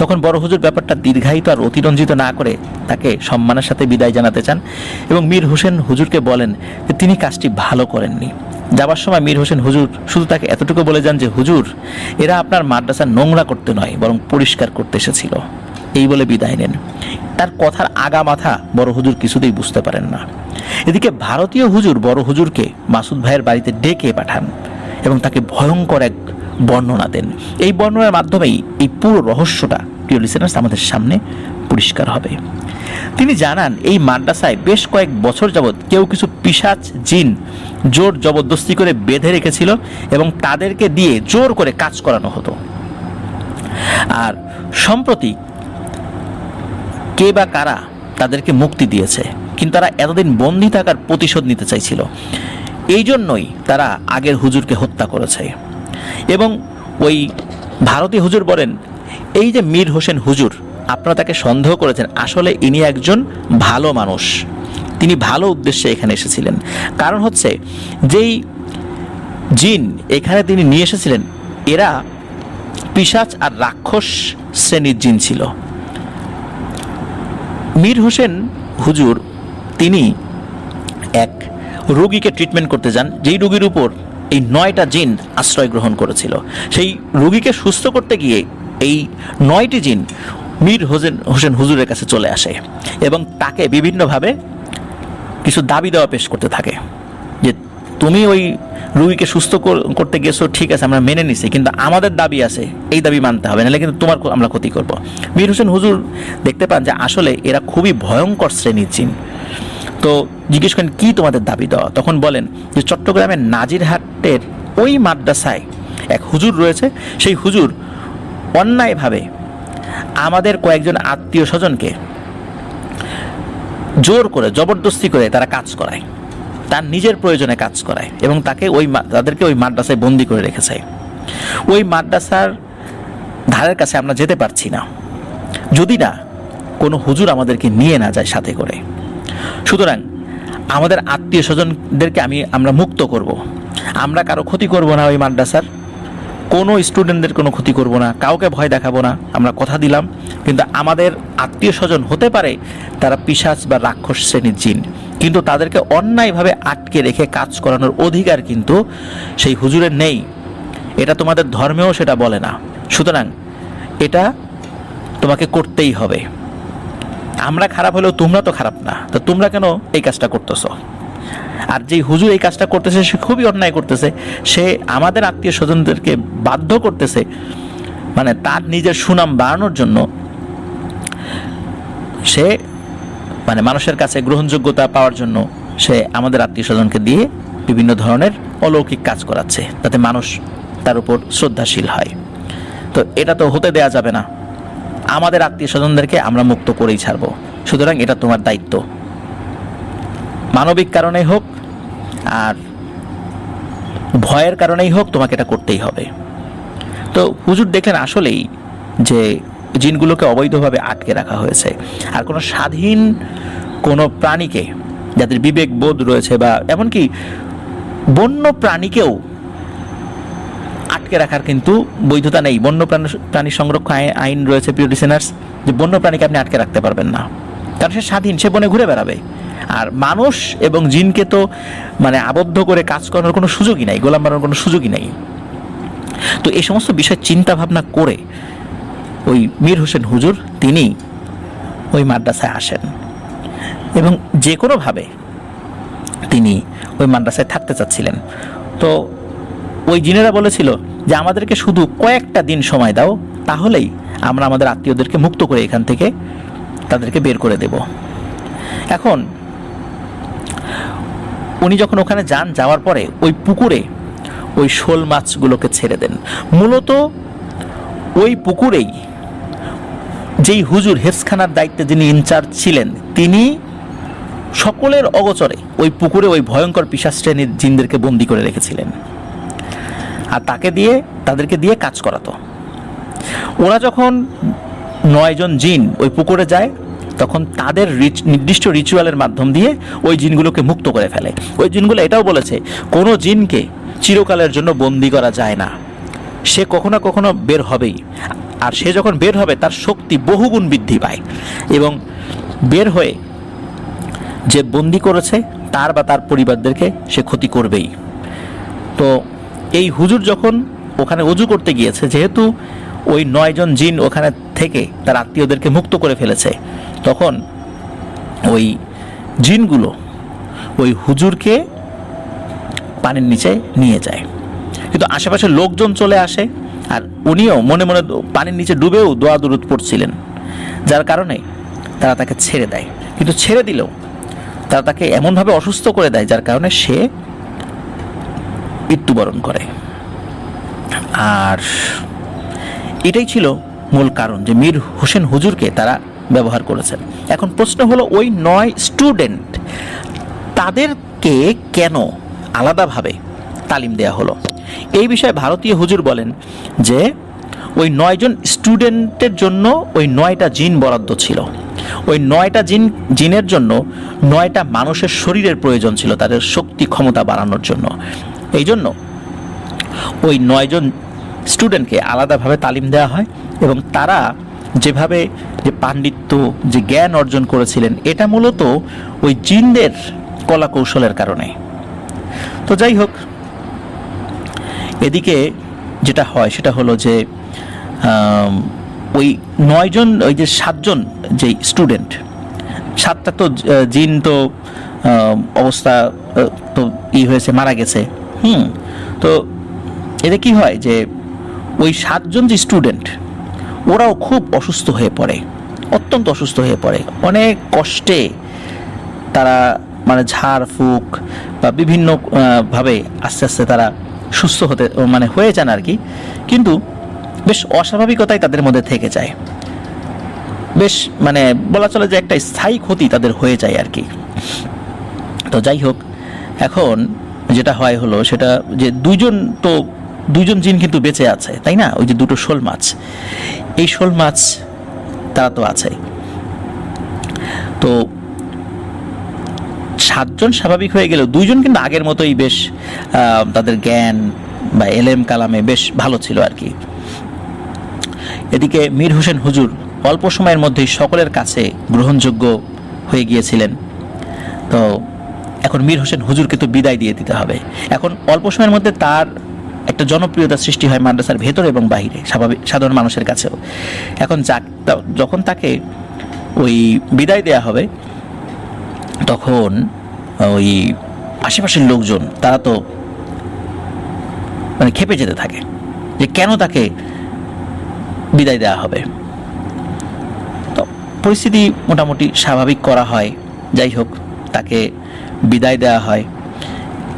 তখন বড় হুজুর ব্যাপারটা দীর্ঘায়িত আর অতিরঞ্জিত না করে তাকে সম্মানের সাথে বিদায় জানাতে চান এবং মীর হোসেন হুজুরকে বলেন যে তিনি কাজটি ভালো করেননি। যাবার সময় মীর হোসেন হুজুর শুধু তাকে এতটুকু বলে যান যে হুজুর, এরা আপনার মাদ্রাসা নোংরা করতে নয় বরং পরিষ্কার করতে এসেছিল, এই বলে বিদায় নেন। তার কথার আগা মাথা বড় হুজুর কিছুতেই বুঝতে পারেন না। এদিকে ভারতীয় হুজুর বড় হুজুরকে মাসুদ ভাইয়ের বাড়িতে ডেকে পাঠান এবং তাকে ভয়ঙ্কর এক বর্ণনা দেন। এই বর্ণনার মাধ্যমেই এই পুরো রহস্যটা প্রিয় লিসেনার্স আমাদের সামনে পরিষ্কার হবে। তিনি জানান এই মাদ্রাসায় বেশ কয়েক বছর যাবৎ কেউ কিছু পিশাচ জিন জোর জবরদস্তি করে বেঁধে রেখেছিল এবং তাদেরকে দিয়ে জোর করে কাজ করানো হতো। আর সম্প্রতি কে বা কারা তাদেরকে মুক্তি দিয়েছে, কিন্তু তারা এতদিন বন্দী থাকার প্রতিশোধ নিতে চাইছিল, এই জন্যই তারা আগের হুজুরকে হত্যা করেছে। এবং ওই ভারতীয় হুজুর বলেন, এই যে মীর হোসেন হুজুর, আপনারা তাকে সন্দেহ করেছেন, আসলে ইনি একজন ভালো মানুষ, তিনি ভালো উদ্দেশ্যে এখানে এসেছিলেন। কারণ হচ্ছে যেই জিন এখানে তিনি নিয়ে এসেছিলেন এরা পিশাচ আর রাক্ষস শ্রেণীর জিন ছিল। মীর হোসেন হুজুর তিনি এক রোগীকে ট্রিটমেন্ট করতে যান, যেই রোগীর উপর এই 9টা জিন আশ্রয় গ্রহণ করেছিল। সেই রোগীকে সুস্থ করতে গিয়ে এই 9টি জিন মীর হোসেন হুজুরের কাছে চলে আসে এবং তাকে বিভিন্নভাবে কিছু দাবি দেওয়া পেশ করতে থাকে যে তুমি ওই রোগীকে সুস্থ করতে গেছো, ঠিক আছে আমরা মেনে নিছি, কিন্তু আমাদের দাবি আছে, এই দাবি মানতে হবে, নাহলে কিন্তু তোমার আমরা ক্ষতি করব। মীর হোসেন হুজুর দেখতে পান যে আসলে এরা খুবই ভয়ঙ্কর শ্রেণীর জিন। তো জিজ্ঞেস করেন কি তোমাদের দাবি দেওয়া? তখন বলেন যে চট্টগ্রামের নাজিরহাটের ওই মাদ্রাসায় এক হুজুর রয়েছে, সেই হুজুর অন্যায়ভাবে আমাদের কয়েকজন আত্মীয় স্বজনকে জোর করে জবরদস্তি করে তারা কাজ করায়, তার নিজের প্রয়োজনে কাজ করায় এবং তাদেরকে ওই মাদ্রাসায় বন্দি করে রেখেছে। ওই মাদ্রাসার ধারের কাছে আমরা যেতে পারছি না, যদি না কোনো হুজুর আমাদেরকে নিয়ে না যায় সাথে করে। সুতরাং আমাদের আত্মীয় স্বজনদেরকে আমরা মুক্ত করব, আমরা কারো ক্ষতি করব না, ওই মাদ্রাসার কোনো স্টুডেন্টদের কোনো ক্ষতি করব না, কাউকে ভয় দেখাবো না, আমরা কথা দিলাম। কিন্তু আমাদের আত্মীয় স্বজন হতে পারে তারা পিশাচ বা রাক্ষস শ্রেণীর জিন, কিন্তু তাদেরকে অন্যায়ভাবে আটকে রেখে কাজ করানোর অধিকার কিন্তু সেই হুজুরের নেই। এটা তোমাদের ধর্মেও সেটা বলে না, সুতরাং এটা তোমাকে করতেই হবে। আমরা খারাপ হলেও তোমরা তো খারাপ না, তো তোমরা কেন এই কাজটা করতেছো? আর যেই হুজুর এই কাজটা করতেছে সে খুবই অন্যায় করতেছে, সে আমাদের আত্মীয় স্বজনদেরকে বাধ্য করতেছে, মানে তার নিজের সুনাম বাড়ানোর জন্য সে মানে মানুষের কাছে গ্রহণযোগ্যতা পাওয়ার জন্য সে আমাদের আত্মীয় স্বজনকে দিয়ে বিভিন্ন ধরনের অলৌকিক কাজ করাচ্ছে, যাতে মানুষ তার উপর শ্রদ্ধাশীল হয়। তো এটা তো হতে দেয়া যাবে না, আমাদের আত্মীয় স্বজনদেরকে আমরা মুক্ত করেই ছাড়বো, সুতরাং এটা তোমার দায়িত্ব, মানবিক কারণেই হোক আর ভয়ের কারণেই হোক তোমাকে এটা করতেই হবে। তো হুজুর দেখলেন আসলেই যে জিনগুলোকে অবৈধভাবে আটকে রাখা হয়েছে, আর কোনো স্বাধীন কোনো প্রাণীকে যাদের বিবেক বোধ রয়েছে বা এমনকি বন্য প্রাণীকেও আটকে রাখার কিন্তু বৈধতা নেই। বন্য প্রাণী সংরক্ষণ আইন রয়েছে প্রিয় লিসেনার্স, যে বন্য প্রাণীকে আপনি আটকে রাখতে পারবেন না, কারণ সে স্বাধীন, সে বনে ঘুরে বেড়াবে। আর মানুষ এবং জিনকে তো মানে আবদ্ধ করে কাজ করানোর কোনো সুযোগই নাই, গোলাম বানানোর কোনো সুযোগই নাই। তো এই সমস্ত বিষয় চিন্তা ভাবনা করে ওই মীর হোসেন হুজুর তিনি ওই মাদ্রাসায় আসেন এবং যে কোনোভাবে তিনি ওই মাদ্রাসায় থাকতে চাচ্ছিলেন। তো ওই জিনেরা বলেছিল যে আমাদেরকে শুধু কয়েকটা দিন সময় দাও, তাহলেই আমরা আমাদের আত্মীয়দেরকে মুক্ত করে এখান থেকে তাদেরকে বের করে দেব। এখন উনি যখন ওখানে যাওয়ার পরে ওই পুকুরে ওই শোল মাছগুলোকে ছেড়ে দেন। মূলত ওই পুকুরেই যেই হুজুর হেফজখানার দায়িত্বে যিনি ইনচার্জ ছিলেন, তিনি সকলের অগোচরে ওই পুকুরে ওই ভয়ঙ্কর পিশাচ শ্রেণীর জিনদেরকে বন্দি করে রেখেছিলেন, আর তাদেরকে দিয়ে কাজ করাতো। ওরা যখন 9 জন জিন ওই পুকুরে যায়, তখন তাদের নির্দিষ্ট রিচুয়ালের মাধ্যম দিয়ে ওই জিনগুলোকে মুক্ত করে ফেলে। ওই জিনগুলো এটাও বলেছে কোনো জিনকে চিরকালের জন্য বন্দি করা যায় না, সে কখনো না কখনো বের হবেই, আর সে যখন বের হবে তার শক্তি বহুগুণ বৃদ্ধি পায় এবং বের হয়ে যে বন্দি করেছে তার বা তার পরিবারদেরকে সে ক্ষতি করবেই। তো এই হুজুর যখন ওখানে ওযু করতে গিয়েছে, যেহেতু ওই 9 জন জিন ওখানে থেকে তার আত্মীয়দেরকে মুক্ত করে ফেলেছে, তখন ওই জিনগুলো ওই হুজুরকে পানির নিচে নিয়ে যায়। কিন্তু আশেপাশের লোকজন চলে আসে, আর উনিও মনে মনে পানির নিচে ডুবেও দোয়া দুরুদ পড়ছিলেন, যার কারণে তারা তাকে ছেড়ে দেয়। কিন্তু ছেড়ে দিলেও তারা তাকে এমনভাবে অসুস্থ করে দেয় যার কারণে সে মৃত্যুবরণ করে। আর এটাই ছিল মূল কারণ যে মীর হোসেন হুজুরকে তারা ব্যবহার করেছেন। এখন প্রশ্ন হলো ওই 9 স্টুডেন্ট তাদেরকে কেন আলাদাভাবে তালিম দেয়া হলো? এই বিষয়ে ভারতীয় হুজুর বলেন যে ওই 9 জন স্টুডেন্টের জন্য ওই 9টা জিন বরাদ্দ ছিল। ওই 9টা জিনের জন্য 9টা মানুষের শরীরের প্রয়োজন ছিল তাদের শক্তি ক্ষমতা বাড়ানোর জন্য। এই জন্য ওই 9 জন স্টুডেন্টকে আলাদাভাবে তালিম দেওয়া হয় এবং তারা যেভাবে যে পাণ্ডিত্য যে জ্ঞান অর্জন করেছিলেন এটা মূলত ওই জিনদের কলা কৌশলের কারণে। তো যাই হোক, এদিকে যেটা হয় সেটা হলো যে ওই 9 জন ওই যে 7 জন যে স্টুডেন্ট, 7টা তো জিন তো অবস্থা তো হয়েছে, মারা গেছে। তো এতে কি হয় যে ওই 7 জন যে স্টুডেন্ট ওরাও খুব অসুস্থ হয়ে পড়ে, অত্যন্ত অসুস্থ হয়ে পড়ে। অনেক কষ্টে তারা মানে ঝাড় ফুঁক বা বিভিন্ন ভাবে আস্তে আস্তে তারা সুস্থ হতে মানে হয়ে যান আর কি, কিন্তু বেশ অস্বাভাবিকতাই তাদের মধ্যে থেকে যায়। বেশ মানে বলা চলে যে একটা স্থায়ী ক্ষতি তাদের হয়ে যায় আর কি। তো যাই হোক, এখন যেটা হয় হলো সেটা যে দুইজন জিন কিন্তু বেঁচে আছে, তাই না? ওই যে দুটো শোল মাছ, এই শোল মাছ তারা তো আছে। তো 7 জন স্বাভাবিক হয়ে গেল, 2 জন কিন্তু আগের মতোই বেশ তাদের জ্ঞান বা এলেম কালামে বেশ ভালো ছিল আর কি। এদিকে মীর হোসেন হুজুর অল্প সময়ের মধ্যেই সকলের কাছে গ্রহণযোগ্য হয়ে গিয়েছিলেন। তো এখন মীর হোসেন হুজুরকে তো বিদায় দিয়ে দিতে হবে। এখন অল্প সময়ের মধ্যে তার একটা জনপ্রিয়তা সৃষ্টি হয় মাদ্রাসার ভেতরে এবং বাইরে, সাধারণ মানুষের কাছেও। এখন যখন তাকে ওই বিদায় দেয়া হবে তখন ওই আশেপাশের লোকজন তারা তো মানে ক্ষেপে যেতে থাকে যে কেন তাকে বিদায় দেওয়া হবে। তো পরিস্থিতি মোটামুটি স্বাভাবিক করা হয়। যাই হোক, তাকে বিদায় দেওয়া হয়।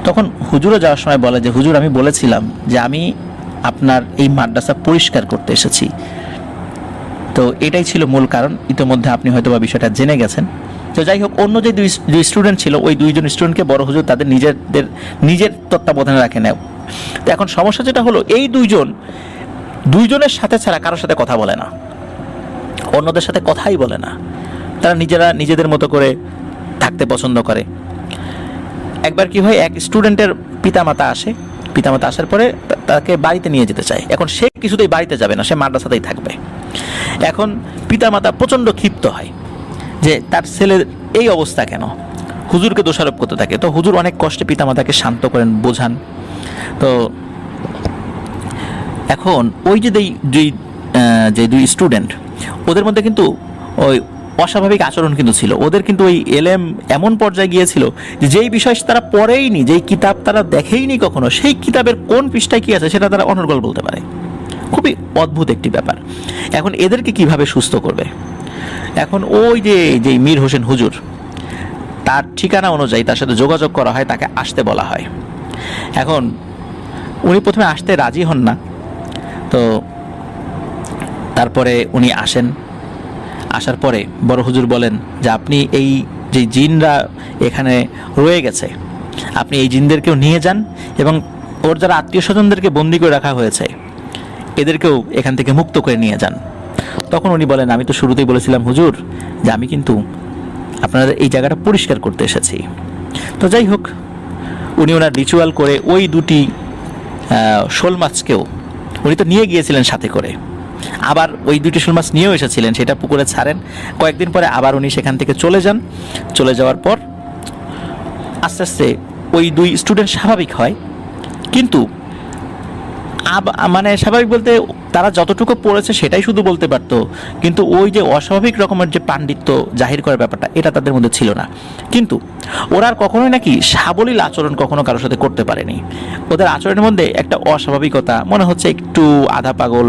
তখন হুজুরও যাওয়ার সময় বলে যে হুজুর, আমি বলেছিলাম যে আমি আপনার এই মাদ্রাসা পরিষ্কার করতে এসেছি। তো এটাই ছিল মূল কারণ। ইতিমধ্যে আপনি হয়তো বা বিষয়টা জেনে গেছেন। তো যাই হোক, অন্য যে দুই স্টুডেন্ট ছিল ওই 2 জন স্টুডেন্টকে বড় হুজুর তাদের নিজের তত্ত্বাবধানে রাখে নেয়। তো এখন সমস্যা যেটা হলো, এই 2 জনের সাথে ছাড়া কারোর সাথে কথা বলে না, অন্যদের সাথে কথাই বলে না। তারা নিজেদের মতো করে থাকতে পছন্দ করে। একবার কি হয়, এক স্টুডেন্টের পিতামাতা আসার পরে তাকে বাড়িতে নিয়ে যেতে চায়। এখন সে কিছুতেই বাড়িতে যাবে না, সে মাদ্রাসাতেই থাকবে। এখন পিতামাতা প্রচণ্ড ক্ষিপ্ত হয় যে তার ছেলের এই অবস্থা কেন, হুজুরকে দোষারোপ করতে থাকে। তো হুজুর অনেক কষ্টে পিতামাতাকে শান্ত করেন, বোঝান। তো এখন ওই যে দুই স্টুডেন্ট, ওদের মধ্যে কিন্তু ওই অস্বাভাবিক আচরণ কিন্তু ছিল। ওদের কিন্তু ওই এলেম এমন পর্যায়ে গিয়েছিল যে যেই বিষয় তারা পড়েইনি, যেই কিতাব তারা দেখেইনি কখনো, সেই কিতাবের কোন পৃষ্ঠায় কি আছে সেটা তারা অনর্গল বলতে পারে। খুবই অদ্ভুত একটি ব্যাপার। এখন এদেরকে কিভাবে সুস্থ করবে? এখন ওই যে মীর হোসেন হুজুর, তার ঠিকানা অনুযায়ী তার সাথে যোগাযোগ করা হয়, তাকে আসতে বলা হয়। এখন উনি প্রথমে আসতে রাজি হন না। তো তারপরে উনি আসেন। আসার পরে বড় হুজুর বলেন যে আপনি এই যে জিনরা এখানে রয়ে গেছে, আপনি এই জিনদেরকেও নিয়ে যান এবং ওর যারা আত্মীয় স্বজনদেরকে বন্দি করে রাখা হয়েছে এদেরকেও এখান থেকে মুক্ত করে নিয়ে যান। তখন উনি বলেন, আমি তো শুরুতেই বলেছিলাম হুজুর যে আমি কিন্তু আপনাদের এই জায়গাটা পরিষ্কার করতে এসেছি। তো যাই হোক, উনি ওনার রিচুয়াল করে ওই 2টি শোল মাছকেও উনি তো নিয়ে গিয়েছিলেন সাথে করে, আবার ওই 2টি শোল মাছ নিয়েও এসেছিলেন, সেটা পুকুরে ছাড়েন। কয়েকদিন পরে আবার উনি সেখান থেকে চলে যান। চলে যাওয়ার পর আস্তে আস্তে ওই 2 স্টুডেন্ট স্বাভাবিক হয়। কিন্তু মানে স্বাভাবিক বলতে তারা যতটুকু পড়েছে সেটাই শুধু বলতে পারতো, কিন্তু ওই যে অস্বাভাবিক রকমের যে পাণ্ডিত্য জাহির করার ব্যাপারটা এটা তাদের মধ্যে ছিল না। কিন্তু ওরা আর কখনোই নাকি সাবলীল আচরণ কখনো কারোর সাথে করতে পারেনি। ওদের আচরণের মধ্যে একটা অস্বাভাবিকতা, মনে হচ্ছে একটু আধা পাগল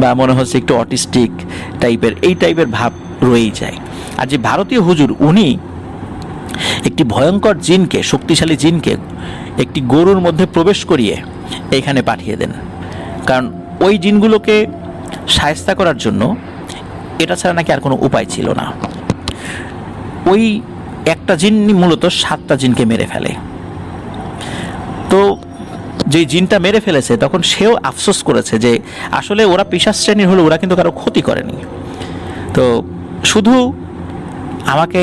বা মনে হচ্ছে একটু অটিস্টিক টাইপের ভাব রয়েই যায়। আর যে ভারতীয় হুজুর, উনি একটি ভয়ঙ্কর জিনকে, শক্তিশালী জিনকে একটি গরুর মধ্যে প্রবেশ করিয়ে এইখানে পাঠিয়ে দেন। কারণ ওই জিনগুলোকে শায়েস্তা করার জন্য এটা ছাড়া নাকি আর কোনো উপায় ছিল না। ওই একটা জিন মূলত 7টা জিনকে মেরে ফেলে। তো যে জিনটা মেরে ফেলেছে তখন সেও আফসোস করেছে যে আসলে ওরা পিশাচ শ্রেণীর হলে ওরা কিন্তু কারো ক্ষতি করেনি, তো শুধু আমাকে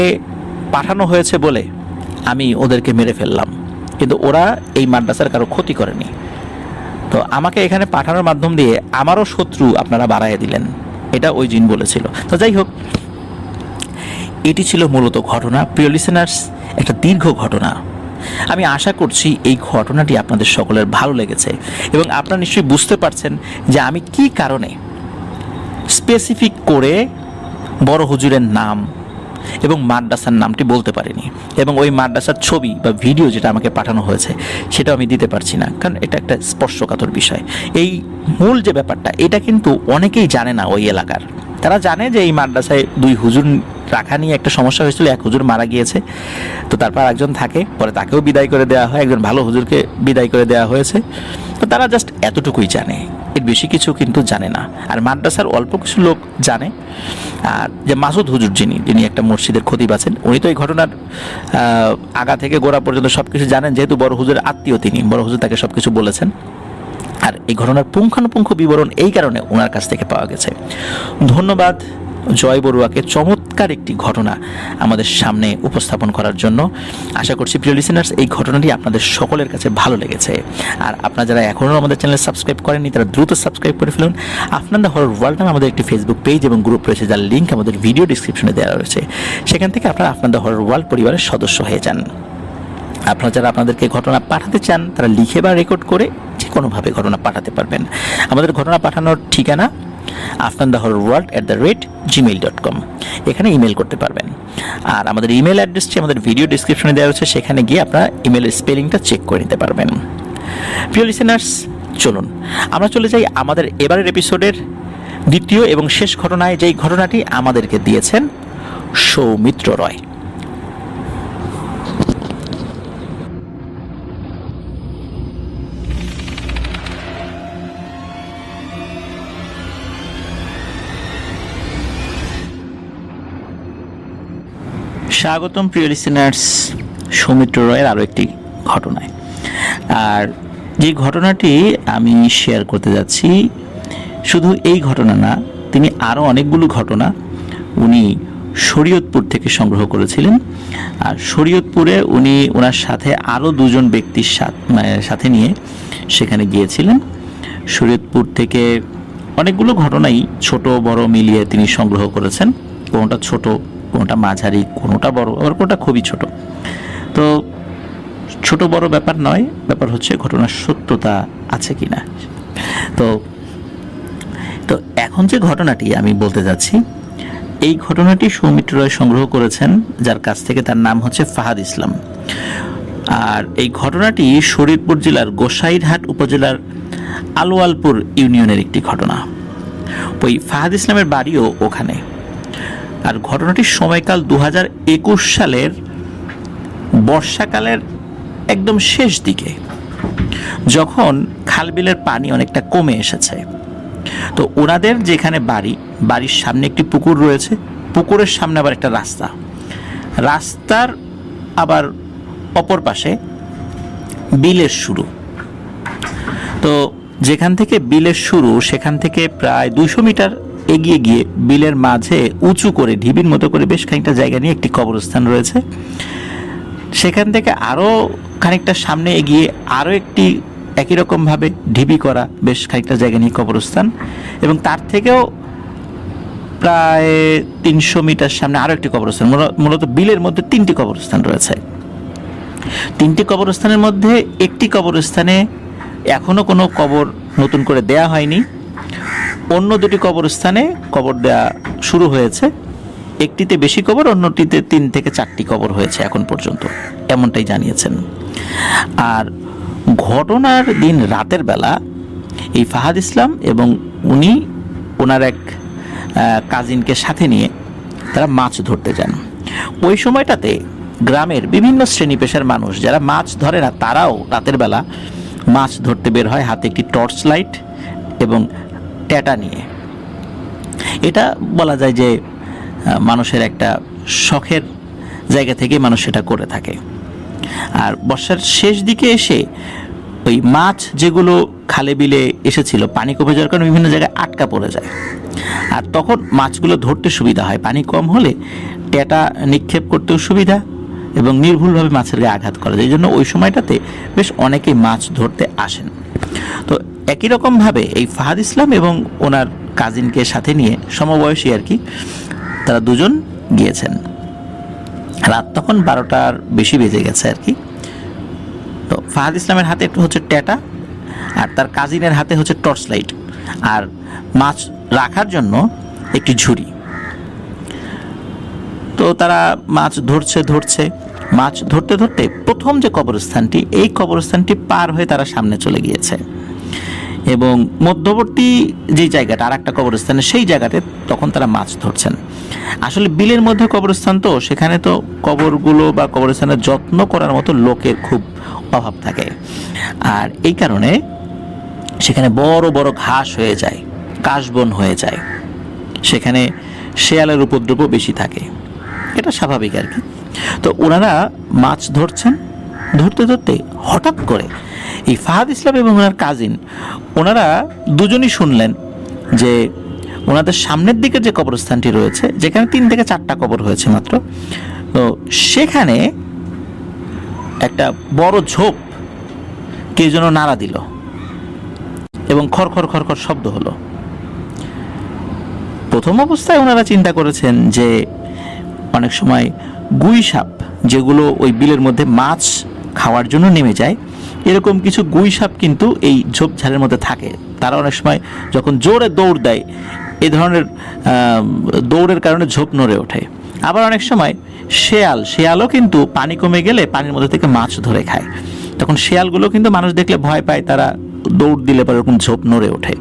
পাঠানো হয়েছে বলে আমি ওদেরকে মেরে ফেললাম, কিন্তু ওরা এই মাদ্রাসার কারো ক্ষতি করেনি। তো আমাকে এখানে পাঠানোর মাধ্যম দিয়ে আমারও শত্রু আপনারা বাড়াইয়া দিলেন, এটা ওই জিন বলেছিল। তো যাই হোক, এটি ছিল মূলত ঘটনা। প্রিয় লিসেনার্স, একটা দীর্ঘ ঘটনা। আমি আশা করছি এই ঘটনাটি আপনাদের সকলের ভালো লেগেছে এবং আপনারা নিশ্চয়ই বুঝতে পারছেন যে আমি কি কারণে স্পেসিফিক করে বড় হুজুরের নাম এবং মাদ্রাসার নামটি বলতে পারিনি, এবং ওই মাদ্রাসার ছবি বা ভিডিও যেটা আমাকে পাঠানো হয়েছে সেটাও আমি দিতে পারছি না, কারণ এটা একটা স্পর্শকাতর বিষয়। এই মূল যে ব্যাপারটা, এটা কিন্তু অনেকেই জানে না ওই এলাকার। তারা জানে যে এই মাদ্রাসায় 2 হুজুর রাখা নিয়ে একটা সমস্যা হয়েছিল, 1 হুজুর মারা গিয়েছে, তো তারপর একজন থাকে, পরে তাকেও বিদায় করে দেওয়া হয়, একজন ভালো হুজুরকে বিদায় করে দেওয়া হয়েছে। তো তারা জাস্ট এতটুকুই জানে, এর বেশি কিছু কিন্তু জানে না। আর মাদ্রাসার অল্প কিছু লোক জানে। আর যে মাসুদ হুজুর যিনি একটা মসজিদের খতিব আছেন, উনি তো এই ঘটনার আগা থেকে গোড়া পর্যন্ত সব কিছু জানেন, যেহেতু বড় হুজুরের আত্মীয় তিনি, বড় হুজুর তাকে সব কিছু বলেছেন। আর এই ঘটনার পুঙ্খানুপুঙ্খ বিবরণ এই কারণে ওনার কাছ থেকে পাওয়া গেছে। ধন্যবাদ জয় বড়ুয়াকে চমৎকার একটি ঘটনা আমাদের সামনে উপস্থাপন করার জন্য। আশা করছি প্রিয় লিসেনার্স, এই ঘটনাটি আপনাদের সকলের কাছে ভালো লেগেছে। আর আপনারা যারা এখনও আমাদের চ্যানেল সাবস্ক্রাইব করেননি তারা দ্রুত সাবস্ক্রাইব করে ফেলুন। আফনান দ্য হরর ওয়ার্ল্ড নামে আমাদের একটি ফেসবুক পেজ এবং গ্রুপ রয়েছে, যার লিঙ্ক আমাদের ভিডিও ডিসক্রিপশনে দেওয়া রয়েছে। সেখান থেকে আপনারা আফনান দ্য হরর ওয়ার্ল্ড পরিবারের সদস্য হয়ে যান। আপনারা যারা আপনাদেরকে ঘটনা পাঠাতে চান তারা লিখে বা রেকর্ড করে যে কোনোভাবে ঘটনা পাঠাতে পারবেন। আমাদের ঘটনা পাঠানোর ঠিকানা afnanthehorrorworld@gmail.com, এখানে ইমেল করতে পারবেন। আর আমাদের ইমেল অ্যাড্রেসটি আমাদের ভিডিও ডিসক্রিপশনে দেওয়া রয়েছে, সেখানে গিয়ে আপনারা ইমেলের স্পেলিংটা চেক করে নিতে পারবেন। প্রিয় লিসেনার্স, চলুন আমরা চলে যাই আমাদের এবারের এপিসোডের দ্বিতীয় এবং শেষ ঘটনায়, যেই ঘটনাটি আমাদেরকে দিয়েছেন সৌমিত্র রয়। স্বাগতম প্রিয় লিসেনার্স সৌমিত্র রয়ের আরও একটি ঘটনায়। আর যে ঘটনাটি আমি শেয়ার করতে যাচ্ছি, শুধু এই ঘটনা না, তিনি আরও অনেকগুলো ঘটনা উনি শরীয়তপুর থেকে সংগ্রহ করেছিলেন। আর শরীয়তপুরে উনি ওনার সাথে আরও 2 জন ব্যক্তির সাথে নিয়ে সেখানে গিয়েছিলেন। শরীয়তপুর থেকে অনেকগুলো ঘটনাই ছোট বড় মিলিয়ে তিনি সংগ্রহ করেছেন, কোনোটা ছোট, কোনোটা মাঝারি, কোনোটা বড়, আবার কোনোটা খুবই ছোট। তো ছোট বড় ব্যাপার নয়, ব্যাপার হচ্ছে ঘটনার সত্যতা আছে কিনা। তো এখন যে ঘটনাটি আমি বলতে যাচ্ছি, এই ঘটনাটি সৌমিত্র রয় সংগ্রহ করেছেন, যার কাছ থেকে তার নাম হচ্ছে ফাহাদ ইসলাম। আর এই ঘটনাটি শরীয়তপুর জেলার গোসাইরহাট উপজেলার আলোয়ালপুর ইউনিয়নের একটি ঘটনা। ওই ফাহাদ ইসলামের বাড়িও ওখানে। আর ঘটনাটির সময়কাল 2021 সালের বর্ষাকালের একদম শেষ দিকে, যখন খালবিলের পানি অনেকটা কমে এসেছে। তো ওনাদের যেখানে বাড়ির সামনে একটি পুকুর রয়েছে, পুকুরের সামনে আবার একটা রাস্তার আবার অপর পাশে বিলের শুরু। তো যেখান থেকে বিলের শুরু, সেখান থেকে প্রায় 200 মিটার এগিয়ে গিয়ে বিলের মাঝে উঁচু করে ঢিবির মতো করে বেশ খানিকটা জায়গা নিয়ে একটি কবরস্থান রয়েছে। সেখান থেকে আরও খানিকটা সামনে এগিয়ে আরও একটি একই রকমভাবে ঢিবি করা বেশ খানিকটা জায়গা নিয়ে কবরস্থান, এবং তার থেকেও প্রায় 300 মিটার সামনে আরও একটি কবরস্থান। মূলত বিলের মধ্যে 3টি কবরস্থান রয়েছে। 3টি কবরস্থানের মধ্যে একটি কবরস্থানে এখনও কোনো কবর নতুন করে দেয়া হয়নি, অন্য 2টি কবরস্থানে কবর দেয়া শুরু হয়েছে। একটিতে বেশি কবর, অন্যটিতে 3 থেকে 4টি কবর হয়েছে এখন পর্যন্ত, এমনটাই জানিয়েছেন। আর ঘটনার দিন রাতের বেলা এই ফাহাদ ইসলাম এবং উনি ওনার এক কাজিনকে সাথে নিয়ে তারা মাছ ধরতে যান। ওই সময়টাতে গ্রামের বিভিন্ন শ্রেণী পেশার মানুষ যারা মাছ ধরে না, তারাও রাতের বেলা মাছ ধরতে বের হয়, হাতে একটি টর্চ লাইট এবং ট্যাটা নিয়ে। এটা বলা যায় যে মানুষের একটা শখের জায়গা থেকে মানুষ সেটা করে থাকে। আর বর্ষার শেষ দিকে এসে ওই মাছ যেগুলো খালে বিলে এসেছিল পানি কমে যাওয়ার কারণে বিভিন্ন জায়গায় আটকা পড়ে যায়, আর তখন মাছগুলো ধরতে সুবিধা হয়। পানি কম হলে টেটা নিক্ষেপ করতেও সুবিধা এবং নির্ভুলভাবে মাছের গায়ে আঘাত করা যায়। এই জন্য ওই সময়টাতে বেশ অনেকেই মাছ ধরতে আসেন। তো একই রকমভাবে এই ফাহাদ ইসলাম এবং ওনার কাজিনকে সাথে নিয়ে, সমবয়সী আর কি, তারা দুজন গিয়েছেন। রাত তখন 12টার বেশি বেজে গেছে আর কি। তো ফাহাদ ইসলামের হাতে একটু হচ্ছে টেটা, আর তার কাজিনের হাতে হচ্ছে টর্চ লাইট, আর মাছ রাখার জন্য একটি ঝুড়ি। তো তারা মাছ ধরছে মাছ ধরতে ধরতে প্রথম যে কবরস্থানটি, এই কবরস্থানটি পার হয়ে তারা সামনে চলে গিয়েছে, এবং মধ্যবর্তী যে জায়গাটা আর একটা কবরস্থানে, সেই জায়গাতে তখন তারা মাছ ধরছেন। আসলে বিলের মধ্যে কবরস্থান, তো সেখানে তো কবরগুলো বা কবরস্থানের যত্ন করার মতো লোকের খুব অভাব থাকে, আর এই কারণে সেখানে বড় বড় ঘাস হয়ে যায়, কাশবন হয়ে যায়, সেখানে শেয়ালের উপদ্রবও বেশি থাকে, এটা স্বাভাবিক আর কি। তো ওনারা মাছ ধরছেন, ধরতে ধরতে হঠাৎ করে এই ফাহাদ ইসলাম এবং ওনার কাজিন, ওনারা দুজনই শুনলেন যে ওনাদের সামনের দিকে যে কবরস্থানটি রয়েছে, যেখানে 3 থেকে 4টা কবর হয়েছে মাত্র, তো সেখানে একটা বড় ঝোপ কে যেন নাড়া দিল এবং খড়খড় খড়খড় শব্দ হলো। প্রথম অবস্থায় ওনারা চিন্তা করেছেন যে অনেক সময় গুই সাপ, যেগুলো ওই বিলের মধ্যে মাছ খাওয়ার জন্য নেমে যায়, এরকম কিছু গুই সাপ কিন্তু এই ঝোপঝাড়ের মধ্যে থাকে। তারা অনেক সময় যখন জোরে দৌড় দেয়, এই ধরনের দৌড়ের কারণে ঝোপ নড়ে ওঠে। আবার অনেক সময় শেয়ালও কিন্তু পানি কমে গেলে পানির মধ্যে থেকে মাছ ধরে খায়, তখন শেয়ালগুলো কিন্তু মানুষ দেখলে ভয় পায়, তারা দৌড় দিলে পরে এরকম ঝোপ নড়ে ওঠে।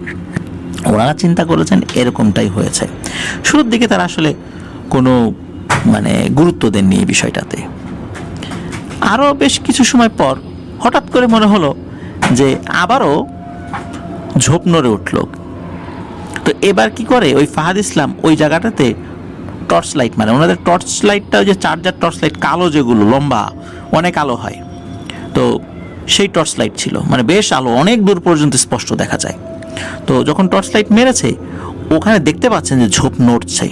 ওনারা চিন্তা করেছেন এরকমটাই হয়েছে। শুরুর দিকে তারা আসলে কোনো গুরুত্ব দেননি এই বিষয়টাতে। আরও বেশ কিছু সময় পর হঠাৎ করে মনে হলো যে আবারও ঝোপ নড়ে উঠল। তো এবার কি করে, ওই ফাহাদ ইসলাম ওই জায়গাটাতে টর্চ লাইট, ওনাদের টর্চ লাইটটা, ওই যে চার্জার টর্চ লাইট, কালো, যেগুলো লম্বা, অনেক আলো হয়, তো সেই টর্চ লাইট ছিল, বেশ আলো, অনেক দূর পর্যন্ত স্পষ্ট দেখা যায়। তো যখন টর্চ লাইট মেরেছে, ওখানে দেখতে পাচ্ছেন যে ঝোপ নড়ছে,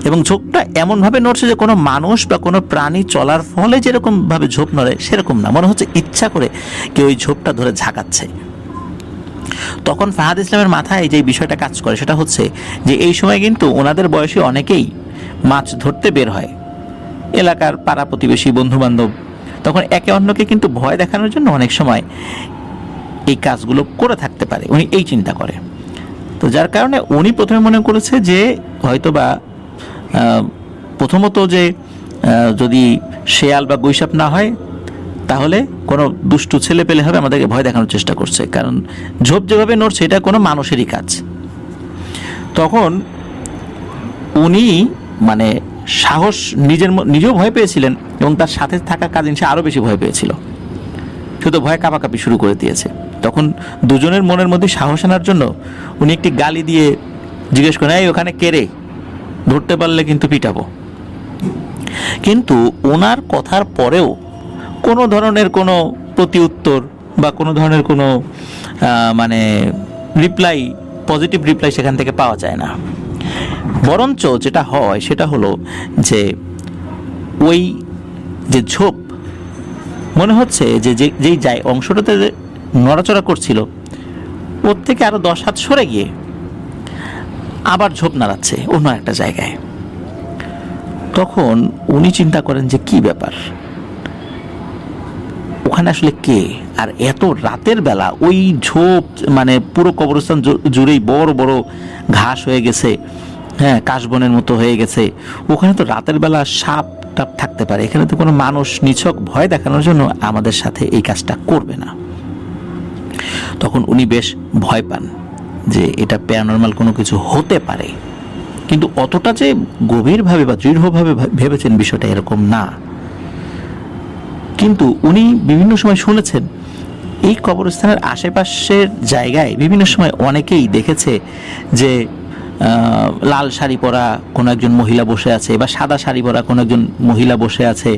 এবং ঝোপটা এমনভাবে নড়ছে যে কোনো মানুষ বা কোনো প্রাণী চলার ফলে যেরকমভাবে ঝোপ নড়ে সেরকম না, মনে হচ্ছে ইচ্ছা করে কেউ ওই ঝোপটা ধরে ঝাঁকাচ্ছে। তখন ফাহাদ ইসলামের মাথায় যে বিষয়টা কাজ করে, সেটা হচ্ছে যে এই সময় কিন্তু ওনাদের বয়সী অনেকেই মাছ ধরতে বের হয়, এলাকার পাড়া প্রতিবেশী, বন্ধু বান্ধব, তখন একে অন্যকে কিন্তু ভয় দেখানোর জন্য অনেক সময় এই কাজগুলো করে থাকতে পারে, উনি এই চিন্তা করে। তো যার কারণে উনি প্রথমে মনে করেছে যে হয়তোবা প্রথমত যে যদি শেয়াল বা গুইসাপ না হয়, তাহলে কোনো দুষ্টু ছেলে পেলে হবে, আমাদেরকে ভয় দেখানোর চেষ্টা করছে, কারণ ঝোপ যেভাবে নড়ছে এটা কোনো মানুষেরই কাজ। তখন উনি সাহস, নিজেও ভয় পেয়েছিলেন, এবং তার সাথে থাকা কাজিন সে আরও বেশি ভয় পেয়েছিল, শুধু ভয় কাঁপাকাঁপি শুরু করে দিয়েছে। তখন দুজনের মনের মধ্যে সাহস আনার জন্য উনি একটি গালি দিয়ে জিজ্ঞেস করেন, এই ওখানে কে রে, ধরতে পারলে কিন্তু পিটাবো। কিন্তু ওনার কথার পরেও কোনো ধরনের কোনো প্রতি উত্তর বা কোনো ধরনের কোনো রিপ্লাই, পজিটিভ রিপ্লাই সেখান থেকে পাওয়া যায় না। বরঞ্চ যেটা হয় সেটা হলো যে ওই যে ঝোপ, মনে হচ্ছে যে যেই অংশটাতে নড়াচড়া করছিল, ওর থেকে আরো 10 হাত সরে গিয়ে আবার ঝোপ নাড়াচ্ছে অন্য একটা জায়গায়। তখন উনি চিন্তা করেন যে কি ব্যাপার, ওখানে আসলে কে, আর এত রাতের বেলা ওই ঝোপ, পুরো কবরস্থান জুড়েই বড় বড় ঘাস হয়ে গেছে, হ্যাঁ, কাশবনের মতো হয়ে গেছে, ওখানে তো রাতের বেলা সাপ টাপ থাকতে পারে, এখানে তো কোনো মানুষ নিছক ভয় দেখানোর জন্য আমাদের সাথে এই কাজটা করবে না। তখন উনি বেশ ভয় পান যে এটা প্যারানরমাল কোনো কিছু হতে পারে, কিন্তু অতটা যে গভীরভাবে বা দৃঢ়ভাবে ভেবেছেন বিষয়টা এরকম না। কিন্তু উনি বিভিন্ন সময় শুনেছেন এই কবরস্থানের আশেপাশের জায়গায় বিভিন্ন সময় অনেকেই দেখেছে যে লাল শাড়ি পরা কোনো একজন মহিলা বসে আছে, বা সাদা শাড়ি পরা কোনো একজন মহিলা বসে আছে,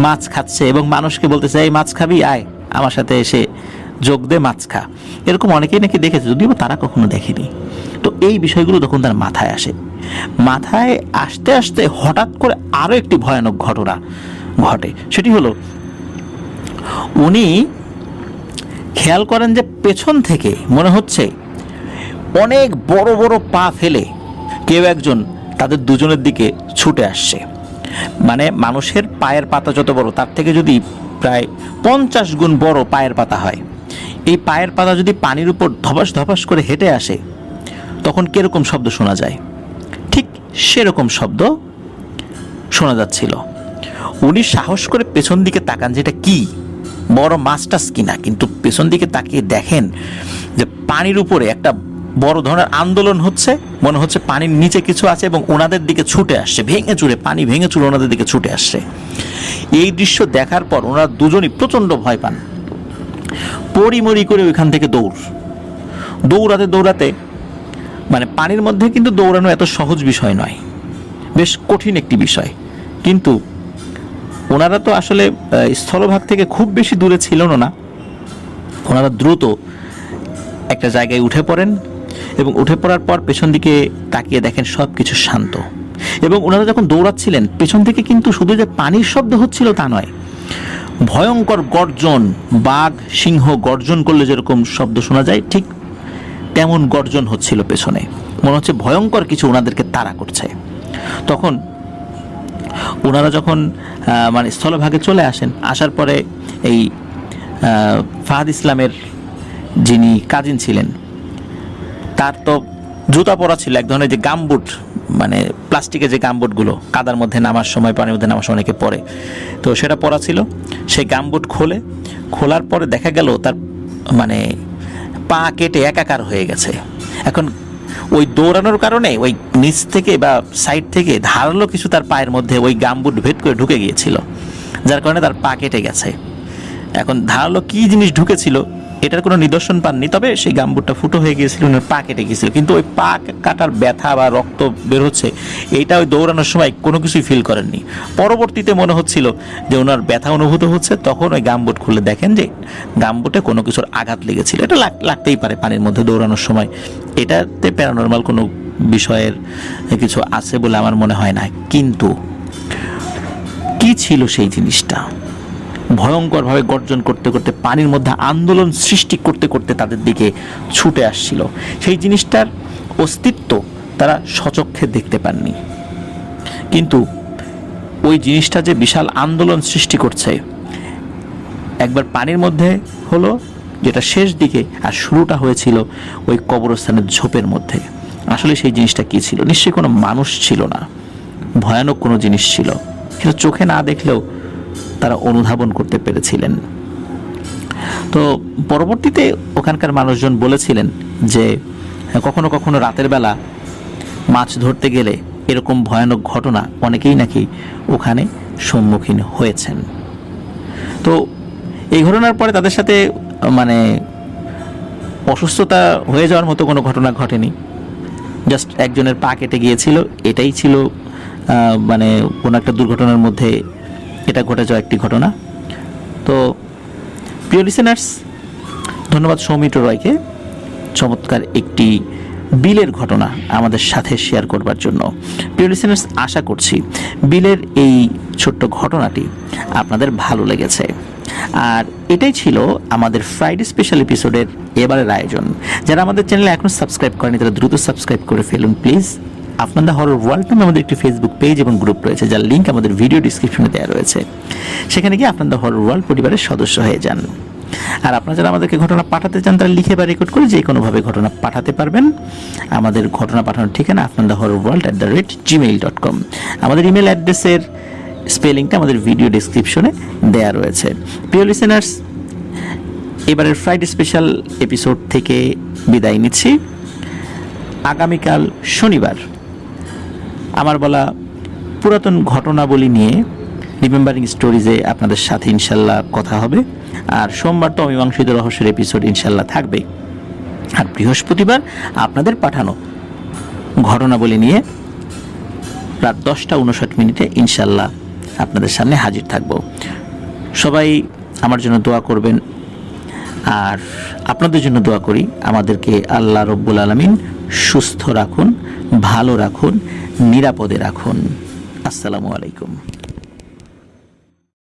মাছ খাচ্ছে, এবং মানুষকে বলতেছে, এই মাছ খাবি, আয় আমার সাথে এসে যোগ দে মাছ খা, এরকম অনেকেই নাকি দেখেছে, যদিও তারা কখনো দেখেনি। তো এই বিষয়গুলো তখন তার মাথায় আসে। মাথায় আসতে আসতে হঠাৎ করে আরও একটি ভয়ানক ঘটনা ঘটে। সেটি হলো, উনি খেয়াল করেন যে পেছন থেকে মনে হচ্ছে অনেক বড় বড় পা ফেলে কেউ একজন তাদের দুজনের দিকে ছুটে আসছে। মানে মানুষের পায়ের পাতা যত বড়, তার থেকে যদি প্রায় 50 গুণ বড় পায়ের পাতা হয়, এই পায়ের পাতা যদি পানির উপর ধপাস ধপাস করে হেঁটে আসে, তখন কিরকম শব্দ শোনা যায়, ঠিক সেরকম শব্দ শোনা যাচ্ছিল। উনি সাহস করে পেছন দিকে তাকান, যেটা কি বড় মাছ টাছ কিনা, কিন্তু পেছন দিকে তাকিয়ে দেখেন যে পানির উপরে একটা বড় ধরনের আন্দোলন হচ্ছে, মনে হচ্ছে পানির নিচে কিছু আছে এবং ওনাদের দিকে ছুটে আসছে, ভেঙে চুরে পানি ভেঙে চুরে ওনাদের দিকে ছুটে আসছে। এই দৃশ্য দেখার পর ওনারা দুজনই প্রচণ্ড ভয় পান, পড়িমড়ি করে ওইখান থেকে দৌড়াতে দৌড়াতে, মানে পানির মধ্যে কিন্তু দৌড়ানো এত সহজ বিষয় নয়, বেশ কঠিন একটি বিষয়। কিন্তু ওনারা তো আসলে স্থলভাগ থেকে খুব বেশি দূরে ছিলেন না, ওনারা দ্রুত একটা জায়গায় উঠে পড়েন এবং উঠে পড়ার পর পেছন দিকে তাকিয়ে দেখেন সব কিছু শান্ত। এবং ওনারা যখন দৌড়াচ্ছিলেন, পেছন থেকে কিন্তু শুধু যে পানির শব্দ হচ্ছিল তা নয়, ভয়ঙ্কর গর্জন, বাঘ সিংহ গর্জন করলে যেরকম শব্দ শোনা যায় ঠিক তেমন গর্জন হচ্ছিল পেছনে, মনে হচ্ছে ভয়ঙ্কর কিছু ওনাদেরকে তাড়া করছে। তখন ওনারা যখন মানে স্থলভাগে চলে আসেন, আসার পরে এই ফাহাদ ইসলামের যিনি কাজিন ছিলেন, তার তো জুতা পরা ছিল, এক ধরনের যে গামবুট, মানে প্লাস্টিকের যে গামবুটগুলো কাদার মধ্যে নামার সময়, পানির মধ্যে নামার সময় অনেকে পরে, তো সেটা পরা ছিল। সেই গামবুট খোলার পরে দেখা গেল তার মানে পা কেটে একাকার হয়ে গেছে। এখন ওই দৌড়ানোর কারণে ওই নিচ থেকে বা সাইড থেকে ধারালো কিছু তার পায়ের মধ্যে ওই গামবুট ভেদ করে ঢুকে গিয়েছিল, যার কারণে তার পা কেটে গেছে। এখন ধারালো কি জিনিস ঢুকেছিল এটার কোনো নিদর্শন পাননি, তবে সেই গামবুটটা ফুটো হয়ে গিয়েছিল, ওনার পা কেটে গিয়েছিল। কিন্তু ওই পা কাটার ব্যথা বা রক্ত বের হচ্ছে, এইটা ওই দৌড়ানোর সময় কোনো কিছুই ফিল করেননি। পরবর্তীতে মনে হচ্ছিল যে ওনার ব্যথা অনুভূত হচ্ছে, তখন ওই গামবুট খুলে দেখেন যে গামবুটে কোনো কিছুর আঘাত লেগেছিল। এটা লাগতেই পারে পানির মধ্যে দৌড়ানোর সময়, এটাতে প্যারানর্মাল কোনো বিষয়ের কিছু আছে বলে আমার মনে হয় না। কিন্তু কি ছিল সেই জিনিসটা? ভয়ঙ্করভাবে গর্জন করতে করতে পানির মধ্যে আন্দোলন সৃষ্টি করতে করতে তাদের দিকে ছুটে আসছিল। সেই জিনিসটার অস্তিত্ব তারা স্বচক্ষে দেখতে পাননি, কিন্তু ওই জিনিসটা যে বিশাল আন্দোলন সৃষ্টি করছে, একবার পানির মধ্যে হলো যেটা শেষ দিকে, আর শুরুটা হয়েছিল ওই কবরস্থানের ঝোপের মধ্যে। আসলে সেই জিনিসটা কি ছিল? নিশ্চয়ই কোনো মানুষ ছিল না, ভয়ানক কোনো জিনিস ছিল, সেটা চোখে না দেখলেও তারা অনুধাবন করতে পেরেছিলেন। তো পরবর্তীতে ওখানকার মানুষজন বলেছিলেন যে কখনো কখনো রাতের বেলা মাছ ধরতে গেলে এরকম ভয়ানক ঘটনা অনেকেই নাকি ওখানে সম্মুখীন হয়েছেন। তো এই ঘটনার পরে তাদের সাথে মানে অসুস্থতা হয়ে যাওয়ার মতো কোনো ঘটনা ঘটেনি, জাস্ট একজনের পা কেটে গিয়েছিল, এটাই ছিল মানে কোনো একটা দুর্ঘটনার মধ্যে এটা ঘটে যাওয়া একটি ঘটনা। তো প্রিয় লিসেনার্স, ধন্যবাদ সৌমিত্র রয়কে চমৎকার একটি বিলের ঘটনা আমাদের সাথে শেয়ার করবার জন্য। প্রিয় লিসেনার্স, আশা করছি বিলের এই ছোট্ট ঘটনাটি আপনাদের ভালো লেগেছে। আর এটাই ছিল আমাদের ফ্রাইডে স্পেশাল এপিসোডের এবারের আয়োজন। যারা আমাদের চ্যানেলে এখনও সাবস্ক্রাইব করেনি তারা দ্রুত সাবস্ক্রাইব করে ফেলুন প্লিজ। আপনার দ্য হরর ওয়ার্ল্ড নামে আমাদের একটি ফেসবুক পেজ এবং গ্রুপ রয়েছে, যার লিঙ্ক আমাদের ভিডিও ডিসক্রিপশনে দেওয়া রয়েছে। সেখানে গিয়ে আপনার দ্য হরর ওয়ার্ল্ড পরিবারের সদস্য হয়ে যান। আর আপনারা যারা আমাদেরকে ঘটনা পাঠাতে চান তারা লিখে বা রেকর্ড করে যে কোনোভাবে ঘটনা পাঠাতে পারবেন। আমাদের ঘটনা পাঠানোর ঠিকানা apnandahorrorworld@gmail.com। আমাদের ইমেল অ্যাড্রেসের স্পেলিংটা আমাদের ভিডিও ডিসক্রিপশনে দেওয়া রয়েছে। প্রিয় লিসেনার্স, এবারের ফ্রাইডে স্পেশাল এপিসোড থেকে বিদায় নিচ্ছি। আগামীকাল শনিবার আমার বলা পুরাতন ঘটনাবলী নিয়ে রিমেম্বারিং স্টোরিজে আপনাদের সাথে ইনশাল্লাহ কথা হবে। আর সোমবার তো অমীমাংসিত রহস্যের এপিসোড ইনশাল্লাহ থাকবে। আর বৃহস্পতিবার আপনাদের পাঠানো ঘটনাবলী নিয়ে রাত 10:59 ইনশাল্লাহ আপনাদের সামনে হাজির থাকব। সবাই আমার জন্য দোয়া করবেন, আর আপনাদের জন্য দোয়া করি, আমাদেরকে আল্লাহ রব্বুল আলামিন সুস্থ রাখুন, ভালো রাখুন, নিরাপদে রাখুন। আসসালামু আলাইকুম।